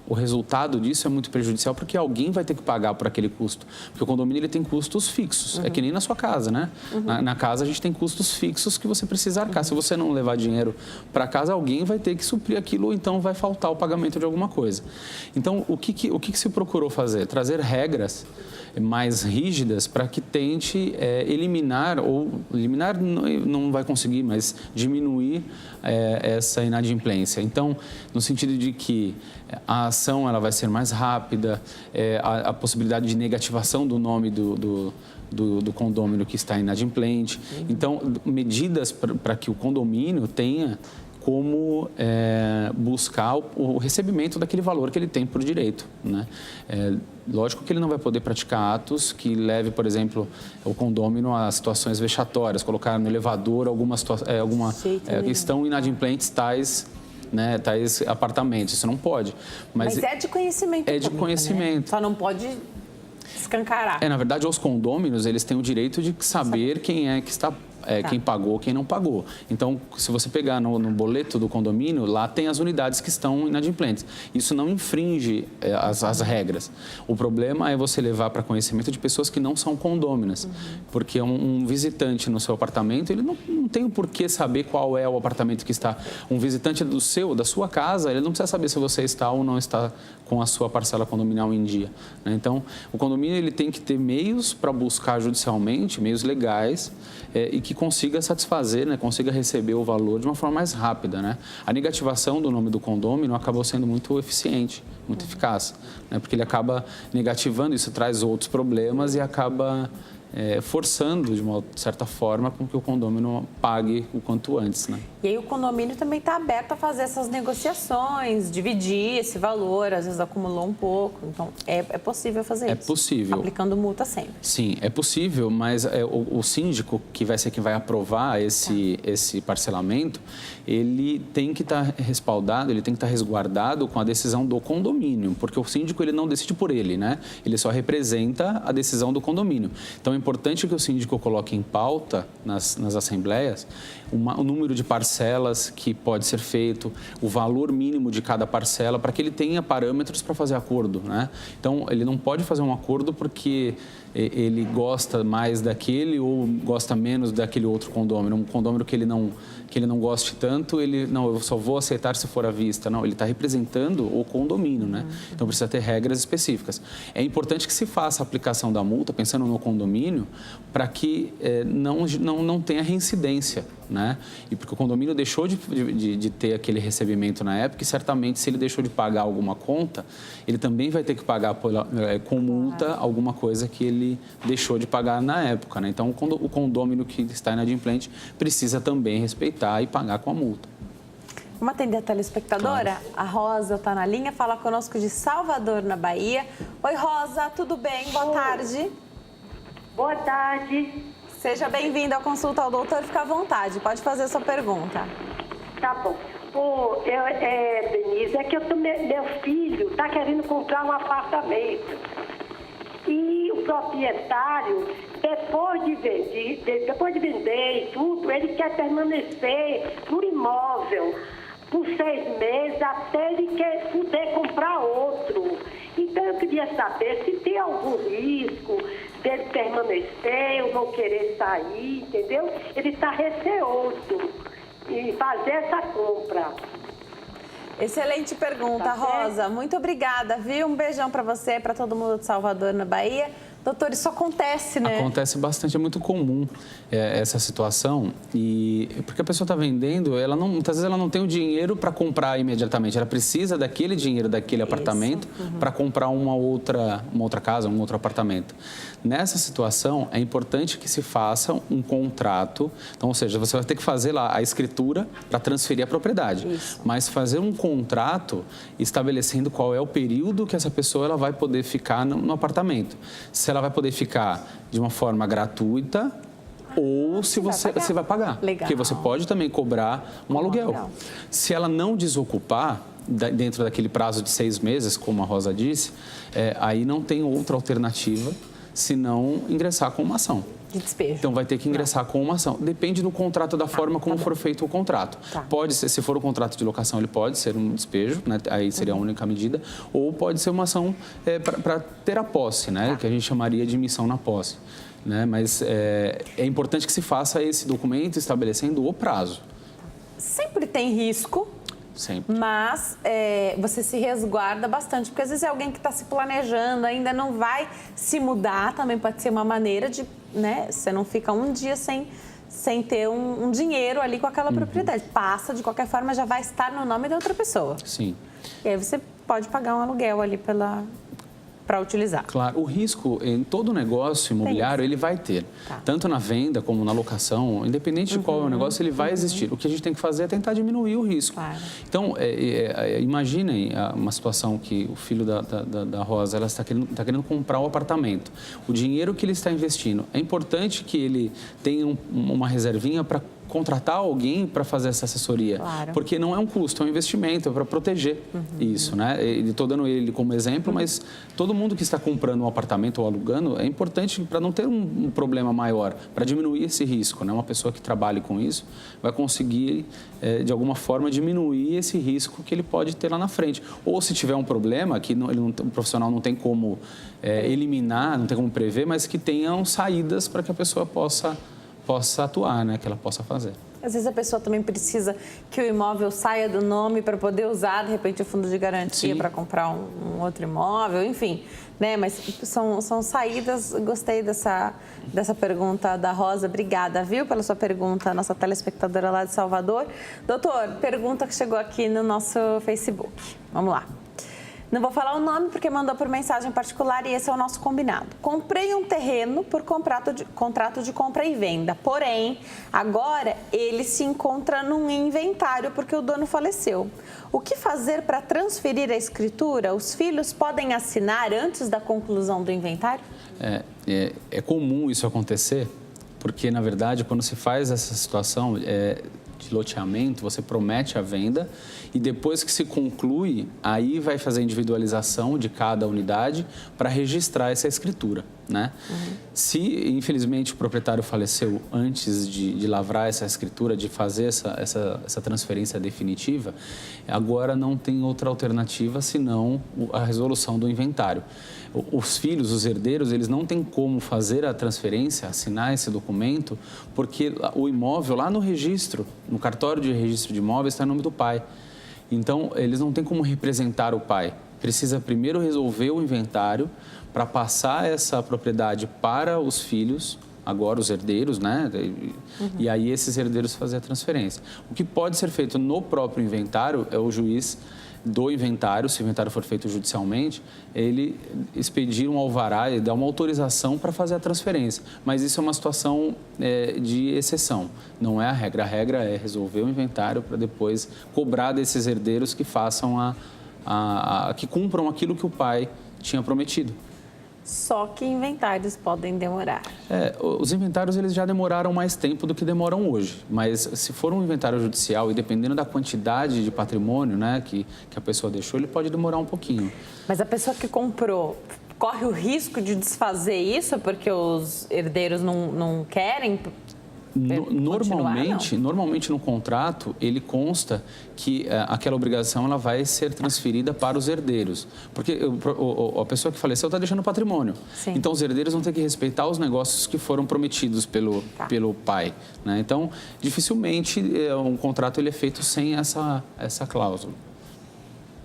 o resultado disso é muito prejudicial porque alguém vai ter que pagar por aquele custo. Porque o condomínio ele tem custos fixos, é que nem na sua casa, né? Na casa a gente tem custos fixos que você precisa arcar. Se você não levar dinheiro para casa, alguém vai ter que suprir aquilo ou então vai faltar o pagamento de alguma coisa. Então, o que se procurou fazer? Trazer regras mais rígidas para que tente eliminar não vai conseguir, mas diminuir essa inadimplência. Então, no sentido de que a ação ela vai ser mais rápida, a possibilidade de negativação do nome do condômino que está inadimplente. Então, medidas para que o condomínio tenha como buscar o recebimento daquele valor que ele tem por direito, né? Lógico que ele não vai poder praticar atos que leve, por exemplo, o condômino a situações vexatórias, colocar no elevador alguma estão inadimplentes tais apartamentos. Isso não pode. Mas é de conhecimento. É de conhecimento. Né? Só não pode escancarar. Na verdade, os condôminos, eles têm o direito de saber quem é que está... quem pagou, quem não pagou. Então, se você pegar no boleto do condomínio, lá tem as unidades que estão inadimplentes. Isso não infringe as regras. O problema é você levar para conhecimento de pessoas que não são condôminas. Porque um visitante no seu apartamento, ele não tem o porquê saber qual é o apartamento que está. Um visitante da sua casa, ele não precisa saber se você está ou não está com a sua parcela condominial em dia, né? Então, o condomínio ele tem que ter meios para buscar judicialmente, meios legais, e que consiga satisfazer, né, consiga receber o valor de uma forma mais rápida, né? A negativação do nome do condômino acabou sendo muito eficiente, muito eficaz, né? Porque ele acaba negativando, isso traz outros problemas e acaba forçando, de uma certa forma, com que o condômino pague o quanto antes, né? E aí o condomínio também está aberto a fazer essas negociações, dividir esse valor, às vezes acumulou um pouco. Então, é possível fazer isso? É possível. Aplicando multa sempre. Sim, é possível, mas o síndico, que vai ser quem vai aprovar esse parcelamento, ele tem que estar respaldado, ele tem que estar resguardado com a decisão do condomínio, porque o síndico ele não decide por ele, né? Ele só representa a decisão do condomínio. Então, é importante que o síndico coloque em pauta nas assembleias o número de parcelas que pode ser feito, o valor mínimo de cada parcela, para que ele tenha parâmetros para fazer acordo, né? Então, ele não pode fazer um acordo porque ele gosta mais daquele ou gosta menos daquele outro condômino. Um condômino que ele não goste tanto, eu só vou aceitar se for à vista. Não, ele está representando o condomínio, né? Então, precisa ter regras específicas. É importante que se faça a aplicação da multa, pensando no condomínio, para que não tenha reincidência, né? E porque o condomínio deixou de ter aquele recebimento na época, e certamente, se ele deixou de pagar alguma conta, ele também vai ter que pagar com multa alguma coisa que ele deixou de pagar na época, né? Então, o condômino que está inadimplente precisa também respeitar e pagar com a multa. Vamos atender a telespectadora? Claro. A Rosa está na linha, fala conosco de Salvador, na Bahia. Oi, Rosa, tudo bem? Boa tarde. Boa tarde. Seja bem-vinda ao Consulta ao Doutor, fica à vontade, pode fazer a sua pergunta. Tá bom. Denise, é que meu filho está querendo comprar um apartamento. E o proprietário, depois de vender e tudo, ele quer permanecer no imóvel por 6 meses até ele poder comprar outro. Então, eu queria saber se tem algum risco dele permanecer ou não querer sair, entendeu? Ele está receoso em fazer essa compra. Excelente pergunta, Rosa. Muito obrigada, viu? Um beijão para você, para todo mundo de Salvador, na Bahia. Doutor, isso acontece, né? Acontece bastante, é muito comum essa situação. E porque a pessoa está vendendo, muitas vezes ela não tem o dinheiro para comprar imediatamente. Ela precisa daquele dinheiro, daquele apartamento, para comprar uma outra casa, um outro apartamento. Nessa situação, é importante que se faça um contrato. Então, ou seja, você vai ter que fazer lá a escritura para transferir a propriedade. Isso. Mas fazer um contrato estabelecendo qual é o período que essa pessoa ela vai poder ficar no apartamento. Se ela vai poder ficar de uma forma gratuita ou se você vai pagar. Legal. Porque você pode também cobrar um aluguel. Legal. Se ela não desocupar dentro daquele prazo de 6 meses, como a Rosa disse, aí não tem outra alternativa senão ingressar com uma ação. De despejo. Então, vai ter que ingressar com uma ação. Depende do contrato, da forma como for feito o contrato. Tá. Pode ser, se for um contrato de locação, ele pode ser um despejo, né? Aí seria a única medida. Ou pode ser uma ação para ter a posse, né? Que a gente chamaria de missão na posse. Né? Mas é importante que se faça esse documento estabelecendo o prazo. Sempre tem risco. Sempre. Mas você se resguarda bastante, porque às vezes é alguém que está se planejando, ainda não vai se mudar, também pode ser uma maneira de, né, você não fica um dia sem ter um dinheiro ali com aquela propriedade. Passa, de qualquer forma, já vai estar no nome da outra pessoa. Sim. E aí você pode pagar um aluguel ali para utilizar. Claro, o risco em todo negócio imobiliário, ele vai ter. Tá. Tanto na venda como na locação, independente de qual é o negócio, ele vai existir. O que a gente tem que fazer é tentar diminuir o risco. Claro. Então, imaginem uma situação que o filho da Rosa, ela está querendo comprar um apartamento. O dinheiro que ele está investindo, é importante que ele tenha uma reservinha para contratar alguém para fazer essa assessoria. Claro. Porque não é um custo, é um investimento, é para proteger isso, né? Estou dando ele como exemplo, mas todo mundo que está comprando um apartamento ou alugando, é importante para não ter um problema maior, para diminuir esse risco, né? Uma pessoa que trabalhe com isso vai conseguir, de alguma forma, diminuir esse risco que ele pode ter lá na frente. Ou se tiver um problema, que o profissional não tem como eliminar, não tem como prever, mas que tenham saídas para que a pessoa possa atuar, né? Que ela possa fazer. Às vezes a pessoa também precisa que o imóvel saia do nome para poder usar, de repente, o fundo de garantia para comprar um outro imóvel, enfim, né? Mas são saídas. Gostei dessa pergunta da Rosa. Obrigada, viu, pela sua pergunta, nossa telespectadora lá de Salvador. Doutor, pergunta que chegou aqui no nosso Facebook. Vamos lá. Não vou falar o nome porque mandou por mensagem particular e esse é o nosso combinado. Comprei um terreno por contrato de compra e venda, porém, agora ele se encontra num inventário porque o dono faleceu. O que fazer para transferir a escritura? Os filhos podem assinar antes da conclusão do inventário? É comum isso acontecer, porque, na verdade, quando se faz essa situação de loteamento, você promete a venda e depois que se conclui, aí vai fazer a individualização de cada unidade para registrar essa escritura, né? Se, infelizmente, o proprietário faleceu antes de lavrar essa escritura, de fazer essa transferência definitiva, agora não tem outra alternativa senão a resolução do inventário. Os filhos, os herdeiros, eles não têm como fazer a transferência, assinar esse documento, porque o imóvel lá no registro, no cartório de registro de imóveis, está em nome do pai. Então, eles não têm como representar o pai. Precisa primeiro resolver o inventário para passar essa propriedade para os filhos, agora os herdeiros, né? E aí esses herdeiros fazer a transferência. O que pode ser feito no próprio inventário é o juiz do inventário, se o inventário for feito judicialmente, ele expedir um alvará e dar uma autorização para fazer a transferência. Mas isso é uma situação de exceção, não é a regra. A regra é resolver o inventário para depois cobrar desses herdeiros que façam que cumpram aquilo que o pai tinha prometido. Só que inventários podem demorar. Os inventários eles já demoraram mais tempo do que demoram hoje. Mas se for um inventário judicial e dependendo da quantidade de patrimônio, né, que a pessoa deixou, ele pode demorar um pouquinho. Mas a pessoa que comprou corre o risco de desfazer isso porque os herdeiros não querem? Normalmente no contrato ele consta que aquela obrigação ela vai ser transferida para os herdeiros, porque a pessoa que faleceu está deixando patrimônio. Sim. Então os herdeiros vão ter que respeitar os negócios que foram prometidos pelo pai, né? Então dificilmente um contrato ele é feito sem essa cláusula.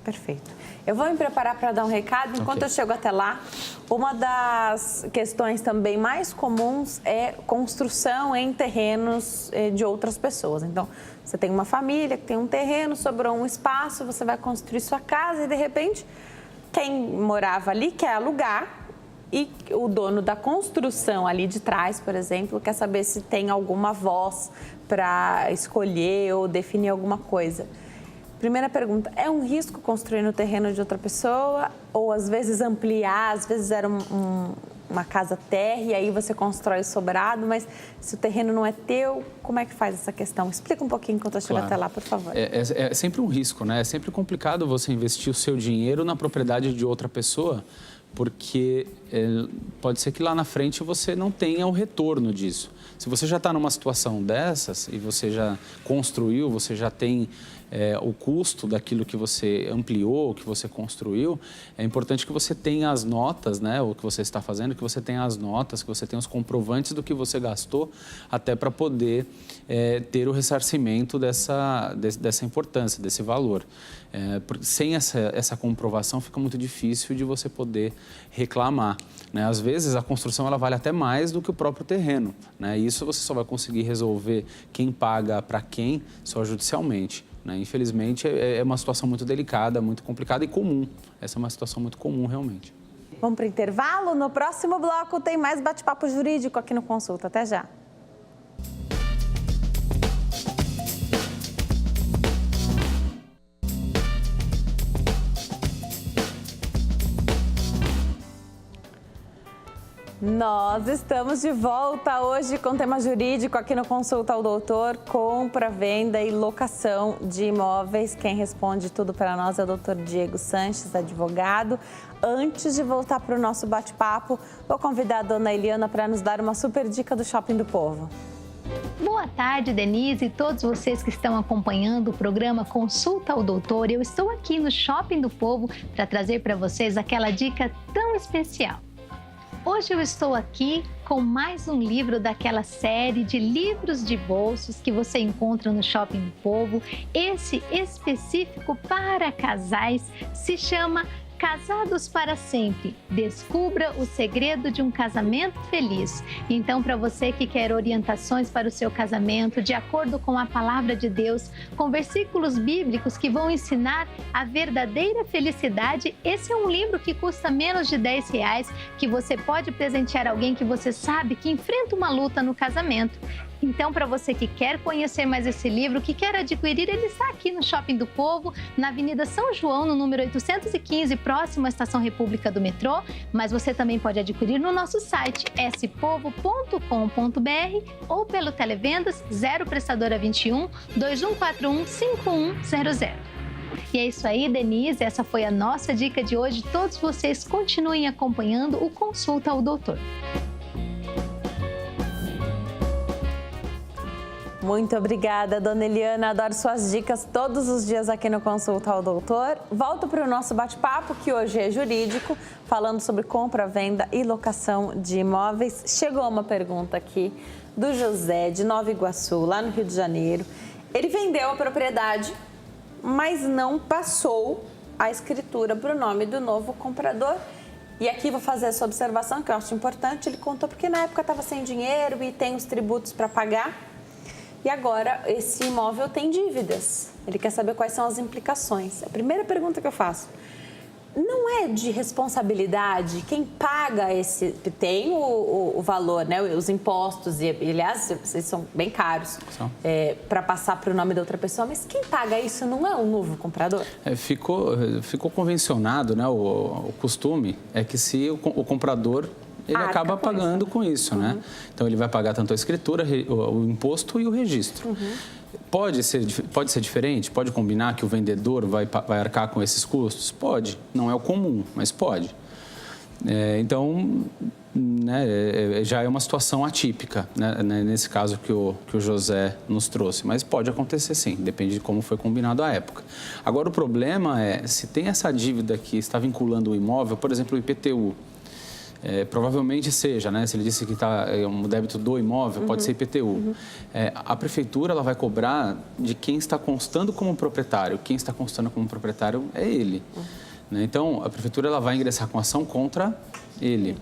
Perfeito. Eu vou me preparar para dar um recado. Enquanto eu chego até lá, uma das questões também mais comuns é construção em terrenos de outras pessoas. Então, você tem uma família que tem um terreno, sobrou um espaço, você vai construir sua casa e, de repente, quem morava ali quer alugar e o dono da construção ali de trás, por exemplo, quer saber se tem alguma voz para escolher ou definir alguma coisa. Primeira pergunta, é um risco construir no terreno de outra pessoa ou às vezes ampliar, às vezes era uma casa térrea e aí você constrói sobrado, mas se o terreno não é teu, como é que faz essa questão? Explica um pouquinho enquanto eu chego até lá, por favor. É sempre um risco, né? É sempre complicado você investir o seu dinheiro na propriedade de outra pessoa, porque pode ser que lá na frente você não tenha o retorno disso. Se você já está numa situação dessas e você já construiu, você já tem o custo daquilo que você ampliou, que você construiu, é importante que você tenha as notas, né, o que você está fazendo, que você tenha as notas, que você tenha os comprovantes do que você gastou, até para poder ter o ressarcimento dessa importância, desse valor. Sem essa comprovação fica muito difícil de você poder reclamar, né? Às vezes a construção ela vale até mais do que o próprio terreno, né? Isso você só vai conseguir resolver quem paga para quem só judicialmente, né? Infelizmente é uma situação muito delicada, muito complicada e comum. Essa é uma situação muito comum realmente. Vamos para o intervalo? No próximo bloco tem mais bate-papo jurídico aqui no Consulta. Até já. Nós estamos de volta hoje com tema jurídico aqui no Consulta ao Doutor, compra, venda e locação de imóveis. Quem responde tudo para nós é o doutor Diego Sanches, advogado. Antes de voltar para o nosso bate-papo, vou convidar a dona Eliana para nos dar uma super dica do Shopping do Povo. Boa tarde, Denise e todos vocês que estão acompanhando o programa Consulta ao Doutor. Eu estou aqui no Shopping do Povo para trazer para vocês aquela dica tão especial. Hoje eu estou aqui com mais um livro daquela série de livros de bolsos que você encontra no Shopping do Povo. Esse específico para casais se chama Casados para sempre, descubra o segredo de um casamento feliz. Então, para você que quer orientações para o seu casamento, de acordo com a palavra de Deus, com versículos bíblicos que vão ensinar a verdadeira felicidade, esse é um livro que custa menos de R$10, que você pode presentear alguém que você sabe que enfrenta uma luta no casamento. Então, para você que quer conhecer mais esse livro, que quer adquirir, ele está aqui no Shopping do Povo, na Avenida São João, no número 815, próximo à Estação República do metrô. Mas você também pode adquirir no nosso site spovo.com.br ou pelo Televendas 0 Prestadora 21 2141 5100. E é isso aí, Denise, essa foi a nossa dica de hoje. Todos vocês continuem acompanhando o Consulta ao Doutor. Muito obrigada, dona Eliana. Adoro suas dicas todos os dias aqui no Consulta ao Doutor. Volto para o nosso bate-papo, que hoje é jurídico, falando sobre compra, venda e locação de imóveis. Chegou uma pergunta aqui do José, de Nova Iguaçu, lá no Rio de Janeiro. Ele vendeu a propriedade, mas não passou a escritura para o nome do novo comprador. E aqui vou fazer essa observação, que eu acho importante. Ele contou porque na época estava sem dinheiro e tem os tributos para pagar. E agora esse imóvel tem dívidas. Ele quer saber quais são as implicações. A primeira pergunta que eu faço: não é de responsabilidade quem paga esse... Tem o valor, né? Os impostos, e aliás, vocês são bem caros para passar para o nome da outra pessoa, mas quem paga isso não é o novo comprador? Ficou convencionado, né? O costume é que se o comprador... ele acaba pagando com isso, né? Então, ele vai pagar tanto a escritura, o imposto e o registro. Pode ser diferente? Pode combinar que o vendedor vai arcar com esses custos? Pode. Não é o comum, mas pode. Então, né, já é uma situação atípica, né, nesse caso que o José nos trouxe. Mas pode acontecer sim, depende de como foi combinado à época. Agora, o problema é, se tem essa dívida que está vinculando o imóvel, por exemplo, o IPTU, provavelmente seja, né? Se ele disse que está um débito do imóvel, pode ser IPTU. A prefeitura ela vai cobrar de quem está constando como proprietário. Quem está constando como proprietário é ele. Né? Então, a prefeitura ela vai ingressar com ação contra ele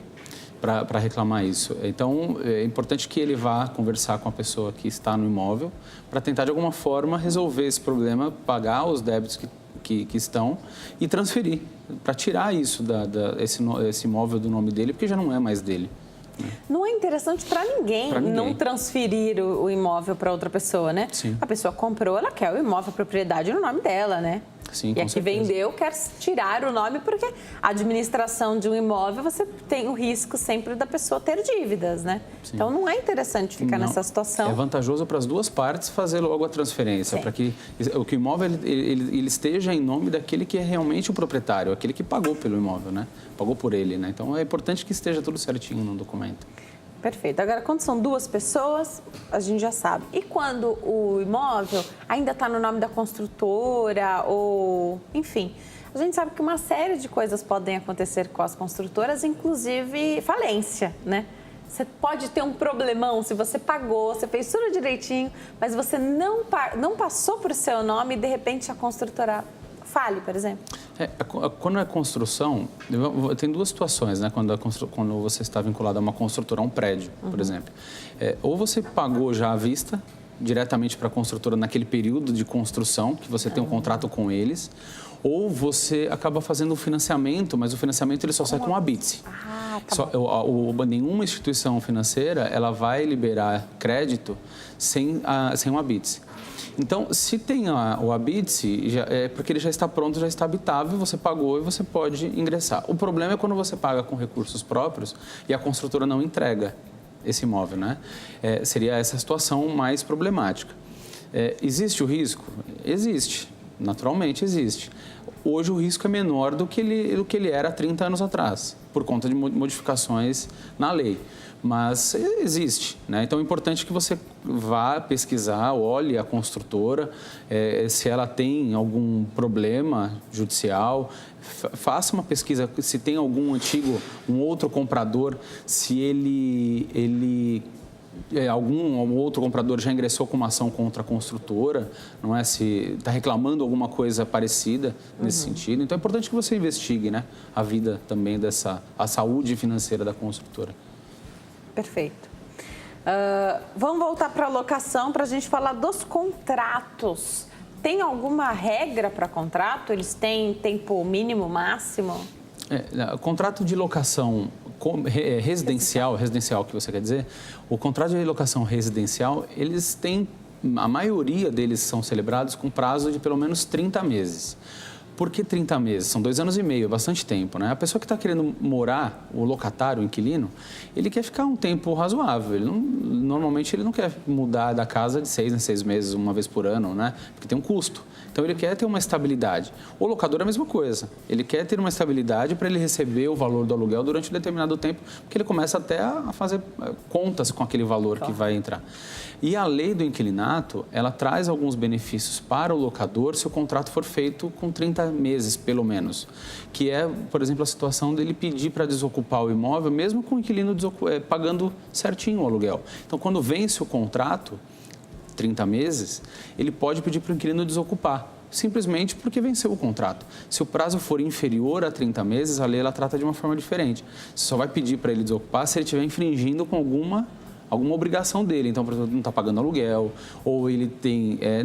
para reclamar isso. Então, é importante que ele vá conversar com a pessoa que está no imóvel para tentar, de alguma forma, resolver esse problema, pagar os débitos que estão e transferir, para tirar isso, esse imóvel do nome dele, porque já não é mais dele. Não é interessante para ninguém não transferir o imóvel para outra pessoa, né? Sim. A pessoa comprou, ela quer o imóvel, a propriedade no nome dela, né? Sim, e a que vendeu quer tirar o nome, porque a administração de um imóvel, você tem o risco sempre da pessoa ter dívidas, né? Sim. Então, não é interessante ficar nessa situação. É vantajoso para as duas partes fazer logo a transferência, para que o imóvel ele esteja em nome daquele que é realmente o proprietário, aquele que pagou pelo imóvel, né? Pagou por ele, né? Então, é importante que esteja tudo certinho no documento. Perfeito. Agora, quando são duas pessoas, a gente já sabe. E quando o imóvel ainda está no nome da construtora ou... Enfim, a gente sabe que uma série de coisas podem acontecer com as construtoras, inclusive falência, né? Você pode ter um problemão se você pagou, você fez tudo direitinho, mas você não passou por seu nome e, de repente, a construtora fale, por exemplo. Quando é construção, tem duas situações, né? Quando você está vinculado a uma construtora, a um prédio, por exemplo. Ou você pagou já à vista, diretamente para a construtora naquele período de construção, que você tem um contrato com eles, ou você acaba fazendo um financiamento, mas o financiamento ele só sai com o habite. Nenhuma instituição financeira ela vai liberar crédito sem um habite. Então, se tem o habite, é porque ele já está pronto, já está habitável, você pagou e você pode ingressar. O problema é quando você paga com recursos próprios e a construtora não entrega esse imóvel, né? Seria essa situação mais problemática. Existe o risco? Existe, naturalmente existe. Hoje o risco é menor do que ele era há 30 anos atrás, por conta de modificações na lei. Mas existe, né? Então é importante que você vá pesquisar, olhe a construtora, se ela tem algum problema judicial, faça uma pesquisa se tem algum um outro comprador, se ele algum outro comprador já ingressou com uma ação contra a construtora, não é? Se está reclamando alguma coisa parecida nesse sentido. Então, é importante que você investigue, né, a vida também a saúde financeira da construtora. Perfeito. Vamos voltar para a locação para a gente falar dos contratos. Tem alguma regra para contrato? Eles têm tempo mínimo, máximo? Contrato de locação residencial que você quer dizer, o contrato de locação residencial, eles têm, a maioria deles são celebrados com prazo de pelo menos 30 meses. Por que 30 meses? São 2 anos e meio, é bastante tempo, né? A pessoa que está querendo morar, o locatário, o inquilino, ele quer ficar um tempo razoável. Normalmente ele não quer mudar da casa de 6 em 6 meses, uma vez por ano, né? Porque tem um custo. Então ele quer ter uma estabilidade. O locador é a mesma coisa. Ele quer ter uma estabilidade para ele receber o valor do aluguel durante um determinado tempo, porque ele começa até a fazer contas com aquele valor que vai entrar. E a lei do inquilinato, ela traz alguns benefícios para o locador se o contrato for feito com 30 meses, pelo menos. Que é, por exemplo, a situação dele pedir para desocupar o imóvel, mesmo com o inquilino pagando certinho o aluguel. Então, quando vence o contrato, 30 meses, ele pode pedir para o inquilino desocupar, simplesmente porque venceu o contrato. Se o prazo for inferior a 30 meses, a lei ela trata de uma forma diferente. Você só vai pedir para ele desocupar se ele estiver infringindo com alguma obrigação dele. Então, por exemplo, não está pagando aluguel, ou ele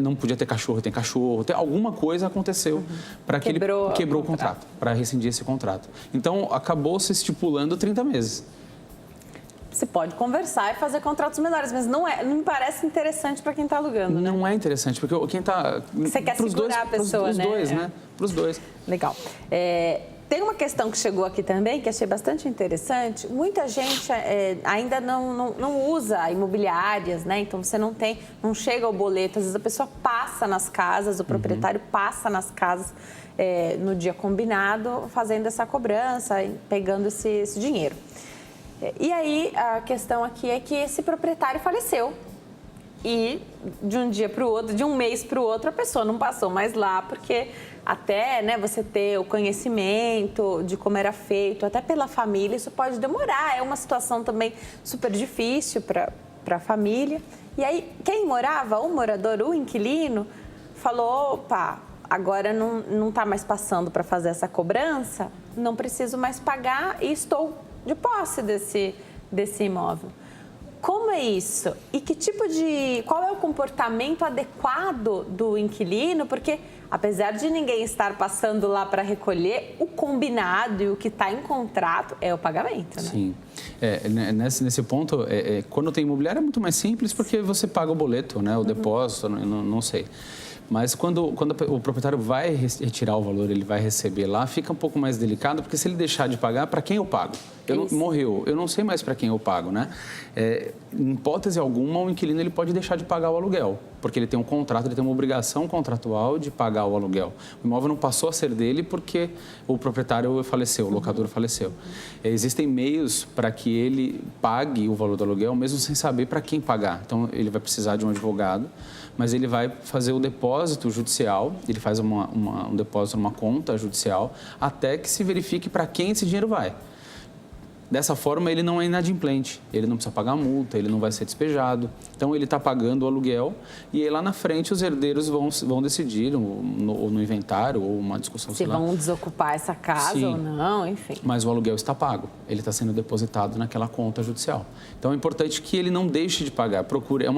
não podia ter cachorro, tem cachorro, alguma coisa aconteceu para que ele quebrou o contrato, para rescindir esse contrato. Então, acabou se estipulando 30 meses. Você pode conversar e fazer contratos menores, mas não me parece interessante para quem está alugando, né? Não é interessante, porque quem está... Você quer segurar a pessoa, né? Para os dois. Legal. Tem uma questão que chegou aqui também, que achei bastante interessante. Muita gente ainda não usa imobiliárias, né? Então, você não chega ao boleto. Às vezes, a pessoa passa nas casas, o proprietário passa nas casas no dia combinado, fazendo essa cobrança, pegando esse dinheiro. E aí, a questão aqui é que esse proprietário faleceu. E de um dia para o outro, de um mês para o outro, a pessoa não passou mais lá, porque até você ter o conhecimento de como era feito, até pela família, isso pode demorar. É uma situação também super difícil para a família. E aí, quem morava, o morador, o inquilino, falou, opa, agora não está mais passando para fazer essa cobrança, não preciso mais pagar e estou de posse desse imóvel. Como é isso? E qual é o comportamento adequado do inquilino? Porque, apesar de ninguém estar passando lá para recolher, o combinado e o que está em contrato é o pagamento, né? Sim. Nesse ponto, quando tem imobiliário é muito mais simples porque você paga o boleto, né? O depósito, não sei. Mas quando o proprietário vai retirar o valor, ele vai receber lá, fica um pouco mais delicado, porque se ele deixar de pagar, para quem eu pago? Morreu, eu não sei mais para quem eu pago, né? Em hipótese alguma, o inquilino ele pode deixar de pagar o aluguel, porque ele tem um contrato, ele tem uma obrigação contratual de pagar o aluguel. O imóvel não passou a ser dele porque o proprietário faleceu, o locador faleceu. Existem meios para que ele pague o valor do aluguel, mesmo sem saber para quem pagar. Então, ele vai precisar de um advogado, mas ele vai fazer o depósito judicial, ele faz um depósito numa conta judicial, até que se verifique para quem esse dinheiro vai. Dessa forma, ele não é inadimplente, ele não precisa pagar multa, ele não vai ser despejado. Então, ele está pagando o aluguel e aí lá na frente os herdeiros vão decidir, ou no inventário, ou uma discussão, se vão desocupar essa casa ou não, enfim. Mas o aluguel está pago, ele está sendo depositado naquela conta judicial. Então, é importante que ele não deixe de pagar, procure. É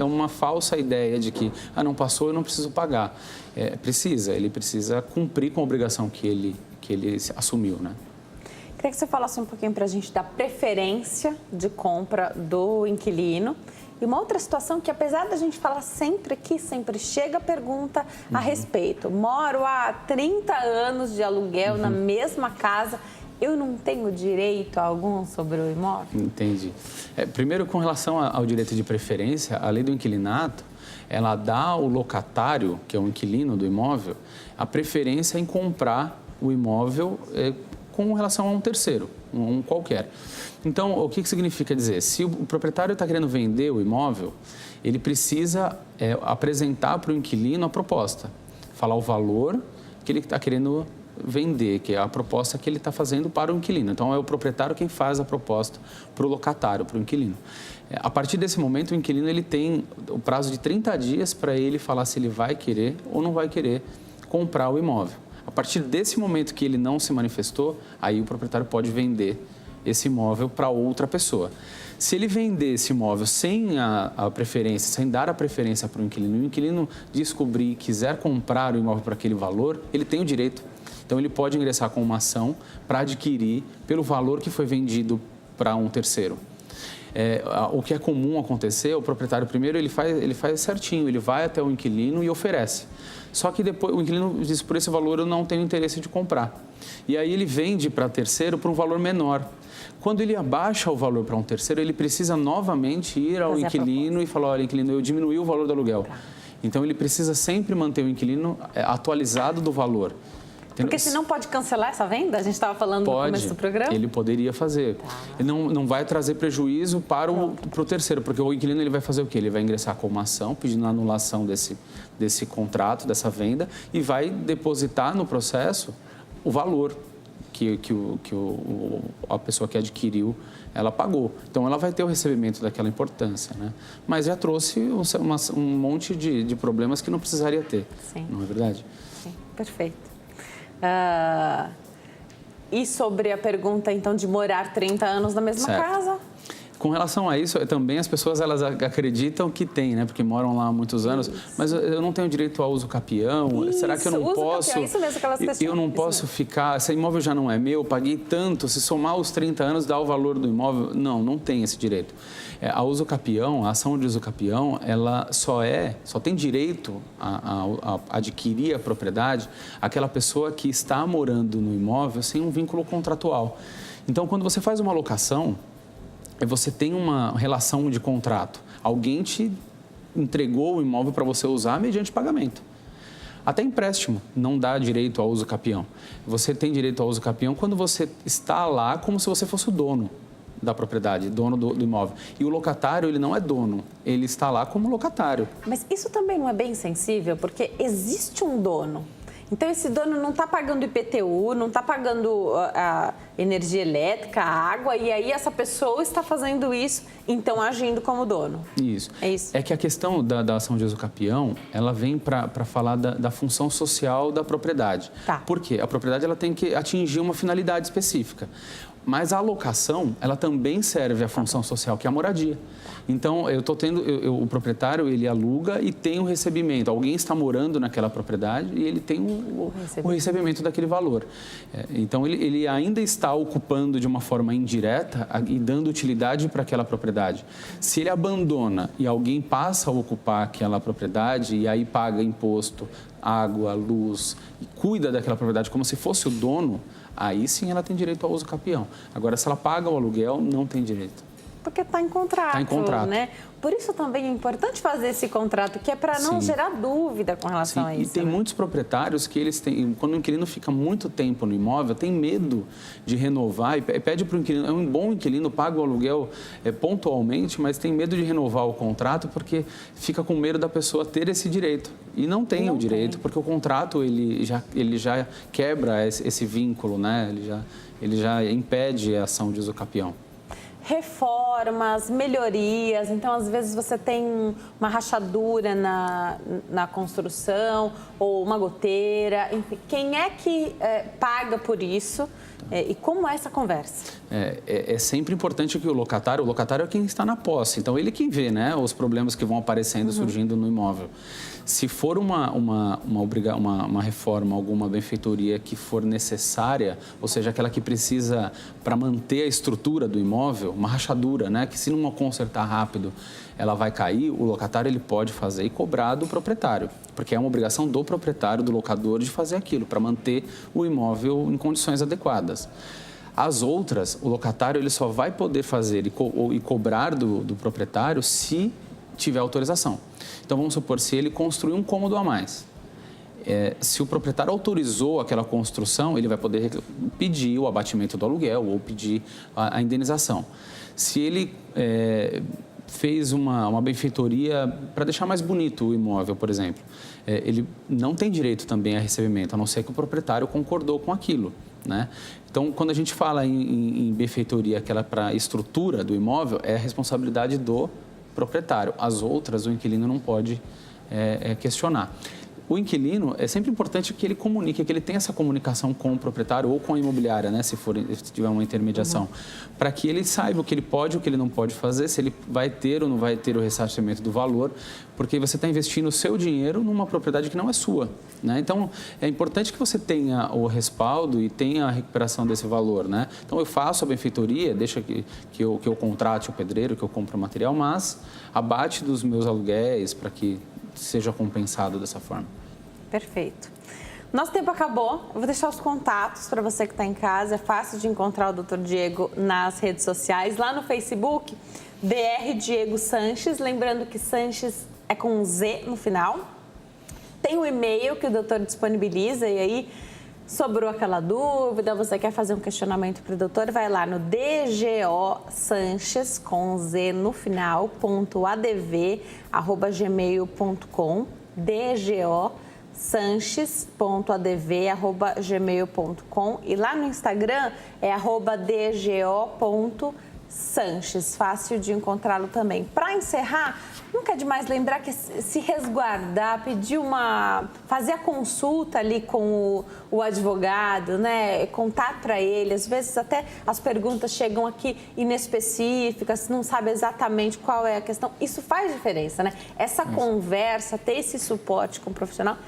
uma falsa ideia de que, não passou, eu não preciso pagar. Ele precisa cumprir com a obrigação que ele assumiu, né? Queria que você falasse um pouquinho para a gente da preferência de compra do inquilino. E uma outra situação que, apesar da gente falar sempre aqui, sempre chega a pergunta a respeito. Moro há 30 anos de aluguel na mesma casa, eu não tenho direito algum sobre o imóvel? Entendi. Primeiro, com relação ao direito de preferência, a lei do inquilinato, ela dá ao locatário, que é o inquilino do imóvel, a preferência em comprar o imóvel com relação a um terceiro, um qualquer. Então, o que significa dizer? Se o proprietário está querendo vender o imóvel, ele precisa apresentar para o inquilino a proposta, falar o valor que ele está querendo vender, que é a proposta que ele está fazendo para o inquilino. Então, é o proprietário quem faz a proposta para o locatário, para o inquilino. A partir desse momento, o inquilino ele tem o prazo de 30 dias para ele falar se ele vai querer ou não vai querer comprar o imóvel. A partir desse momento que ele não se manifestou, aí o proprietário pode vender esse imóvel para outra pessoa. Se ele vender esse imóvel sem a preferência, sem dar a preferência para o inquilino, e o inquilino descobrir e quiser comprar o imóvel por aquele valor, ele tem o direito. Então, ele pode ingressar com uma ação para adquirir pelo valor que foi vendido para um terceiro. O que é comum acontecer, o proprietário primeiro ele faz certinho, ele vai até o inquilino e oferece. Só que depois o inquilino diz, por esse valor eu não tenho interesse de comprar. E aí ele vende para terceiro por um valor menor. Quando ele abaixa o valor para um terceiro, ele precisa novamente ir ao inquilino e falar, olha, inquilino, eu diminui o valor do aluguel. Então, ele precisa sempre manter o inquilino atualizado do valor. Porque senão pode cancelar essa venda? A gente estava falando no começo do programa. Ele poderia fazer. Ele não vai trazer prejuízo para o terceiro, porque o inquilino ele vai fazer o quê? Ele vai ingressar com uma ação pedindo a anulação desse contrato, dessa venda, e vai depositar no processo o valor que a pessoa que adquiriu, ela pagou. Então, ela vai ter o recebimento daquela importância, né? Mas já trouxe um monte de problemas que não precisaria ter. Sim. Não é verdade? Sim, perfeito. E sobre a pergunta, então, de morar 30 anos na mesma casa? Com relação a isso, também as pessoas elas acreditam que tem, né? Porque moram lá há muitos anos. Mas eu não tenho direito ao uso capião. Isso, será que eu não posso? Capião, isso mesmo que elas questionam. Eu não posso ficar. Esse imóvel já não é meu, paguei tanto. Se somar os 30 anos, dá o valor do imóvel. Não tem esse direito. A uso capião, a ação de uso capião, ela só tem direito a adquirir a propriedade aquela pessoa que está morando no imóvel sem um vínculo contratual. Então, quando você faz uma locação, você tem uma relação de contrato. Alguém te entregou o imóvel para você usar mediante pagamento. Até empréstimo não dá direito ao uso capião. Você tem direito ao uso capião quando você está lá como se você fosse o dono da propriedade, dono do imóvel. E o locatário, ele não é dono, ele está lá como locatário. Mas isso também não é bem sensível, porque existe um dono. Então, esse dono não está pagando IPTU, não está pagando a energia elétrica, a água, e aí essa pessoa está fazendo isso, então agindo como dono. Isso. É isso. É que a questão da ação de uso capião, ela vem para falar da função social da propriedade. Tá. Por quê? A propriedade ela tem que atingir uma finalidade específica. Mas a locação, ela também serve à função social, que é a moradia. Então, o proprietário, ele aluga e tem o recebimento. Alguém está morando naquela propriedade e ele tem o recebimento daquele valor. Então, ele ainda está ocupando de uma forma indireta e dando utilidade para aquela propriedade. Se ele abandona e alguém passa a ocupar aquela propriedade e aí paga imposto, água, luz, e cuida daquela propriedade como se fosse o dono, aí sim ela tem direito ao uso capião. Agora, se ela paga o aluguel, não tem direito. Porque está em contrato, está em contrato, né? Por isso também é importante fazer esse contrato, que é para não gerar dúvida com relação a isso. E tem muitos proprietários que eles têm, quando o inquilino fica muito tempo no imóvel, tem medo de renovar e pede para o inquilino, é um bom inquilino, paga o aluguel pontualmente, mas tem medo de renovar o contrato porque fica com medo da pessoa ter esse direito. E não tem o direito, porque o contrato ele já quebra esse vínculo, né? Ele já impede a ação de uso capião. Reformas, melhorias, então às vezes você tem uma rachadura na construção ou uma goteira, enfim, quem é que paga por isso e como é essa conversa? É sempre importante que o locatário é quem está na posse, então ele quem vê, né, os problemas que vão aparecendo, surgindo no imóvel. Se for uma reforma, alguma benfeitoria que for necessária, ou seja, aquela que precisa para manter a estrutura do imóvel, uma rachadura, né, que se não consertar rápido, ela vai cair, o locatário ele pode fazer e cobrar do proprietário, porque é uma obrigação do proprietário, do locador, de fazer aquilo, para manter o imóvel em condições adequadas. As outras, o locatário ele só vai poder fazer e cobrar do proprietário se tiver autorização. Então, vamos supor, se ele construir um cômodo a mais, se o proprietário autorizou aquela construção, ele vai poder pedir o abatimento do aluguel ou pedir a indenização. Se ele fez uma benfeitoria para deixar mais bonito o imóvel, por exemplo. Ele não tem direito também a recebimento, a não ser que o proprietário concordou com aquilo, né? Então, quando a gente fala em benfeitoria, aquela para a estrutura do imóvel, é a responsabilidade do proprietário. As outras, o inquilino não pode questionar. O inquilino, é sempre importante que ele comunique, que ele tenha essa comunicação com o proprietário ou com a imobiliária, né, se tiver uma intermediação, para que ele saiba o que ele pode e o que ele não pode fazer, se ele vai ter ou não vai ter o ressarcimento do valor, porque você está investindo o seu dinheiro numa propriedade que não é sua, né? Então, é importante que você tenha o respaldo e tenha a recuperação desse valor, né? Então, eu faço a benfeitoria, deixa que eu contrate o pedreiro, que eu compre o material, mas abate dos meus aluguéis para que seja compensado dessa forma. Perfeito. Nosso tempo acabou. Eu vou deixar os contatos para você que está em casa. É fácil de encontrar o Dr. Diego nas redes sociais. Lá no Facebook, Dr. Diego Sanches. Lembrando que Sanches é com um Z no final. Tem o e-mail que o doutor disponibiliza e aí sobrou aquela dúvida, você quer fazer um questionamento para o doutor, vai lá no dgosanches, com Z no final, .adv@gmail.com, dgosanches.adv@gmail.com e lá no Instagram é @dgo.sanches, fácil de encontrá-lo também. Para encerrar, nunca é demais lembrar que se resguardar, fazer a consulta ali com o advogado, né? Contar para ele, às vezes até as perguntas chegam aqui inespecíficas, não sabe exatamente qual é a questão. Isso faz diferença, né? Essa conversa, ter esse suporte com o profissional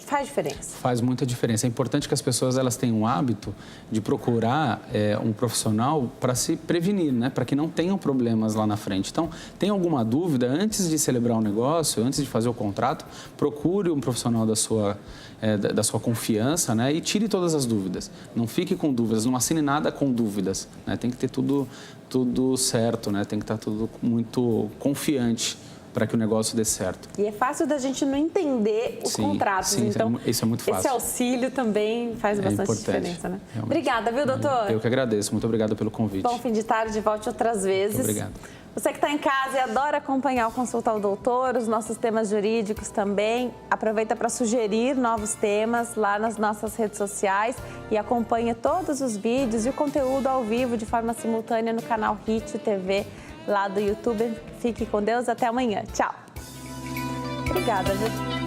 faz diferença. Faz muita diferença. É importante que as pessoas elas tenham o hábito de procurar um profissional para se prevenir, né? Para que não tenham problemas lá na frente. Então, tem alguma dúvida, antes de celebrar um negócio, antes de fazer o contrato, procure um profissional da sua confiança, né? E tire todas as dúvidas. Não fique com dúvidas, não assine nada com dúvidas, né? Tem que ter tudo certo, né? Tem que estar tudo muito confiante para que o negócio dê certo. E é fácil da gente não entender os contratos. Sim, então, isso é muito fácil. Esse auxílio também faz bastante diferença, né? Realmente. Obrigada, viu, doutor? Eu que agradeço. Muito obrigado pelo convite. Bom fim de tarde, volte outras vezes. Muito obrigado. Você que está em casa e adora acompanhar o Consulta ao Doutor, os nossos temas jurídicos também, aproveita para sugerir novos temas lá nas nossas redes sociais e acompanha todos os vídeos e o conteúdo ao vivo de forma simultânea no canal HIT TV lá do YouTube. Fique com Deus, até amanhã. Tchau. Obrigada, viu?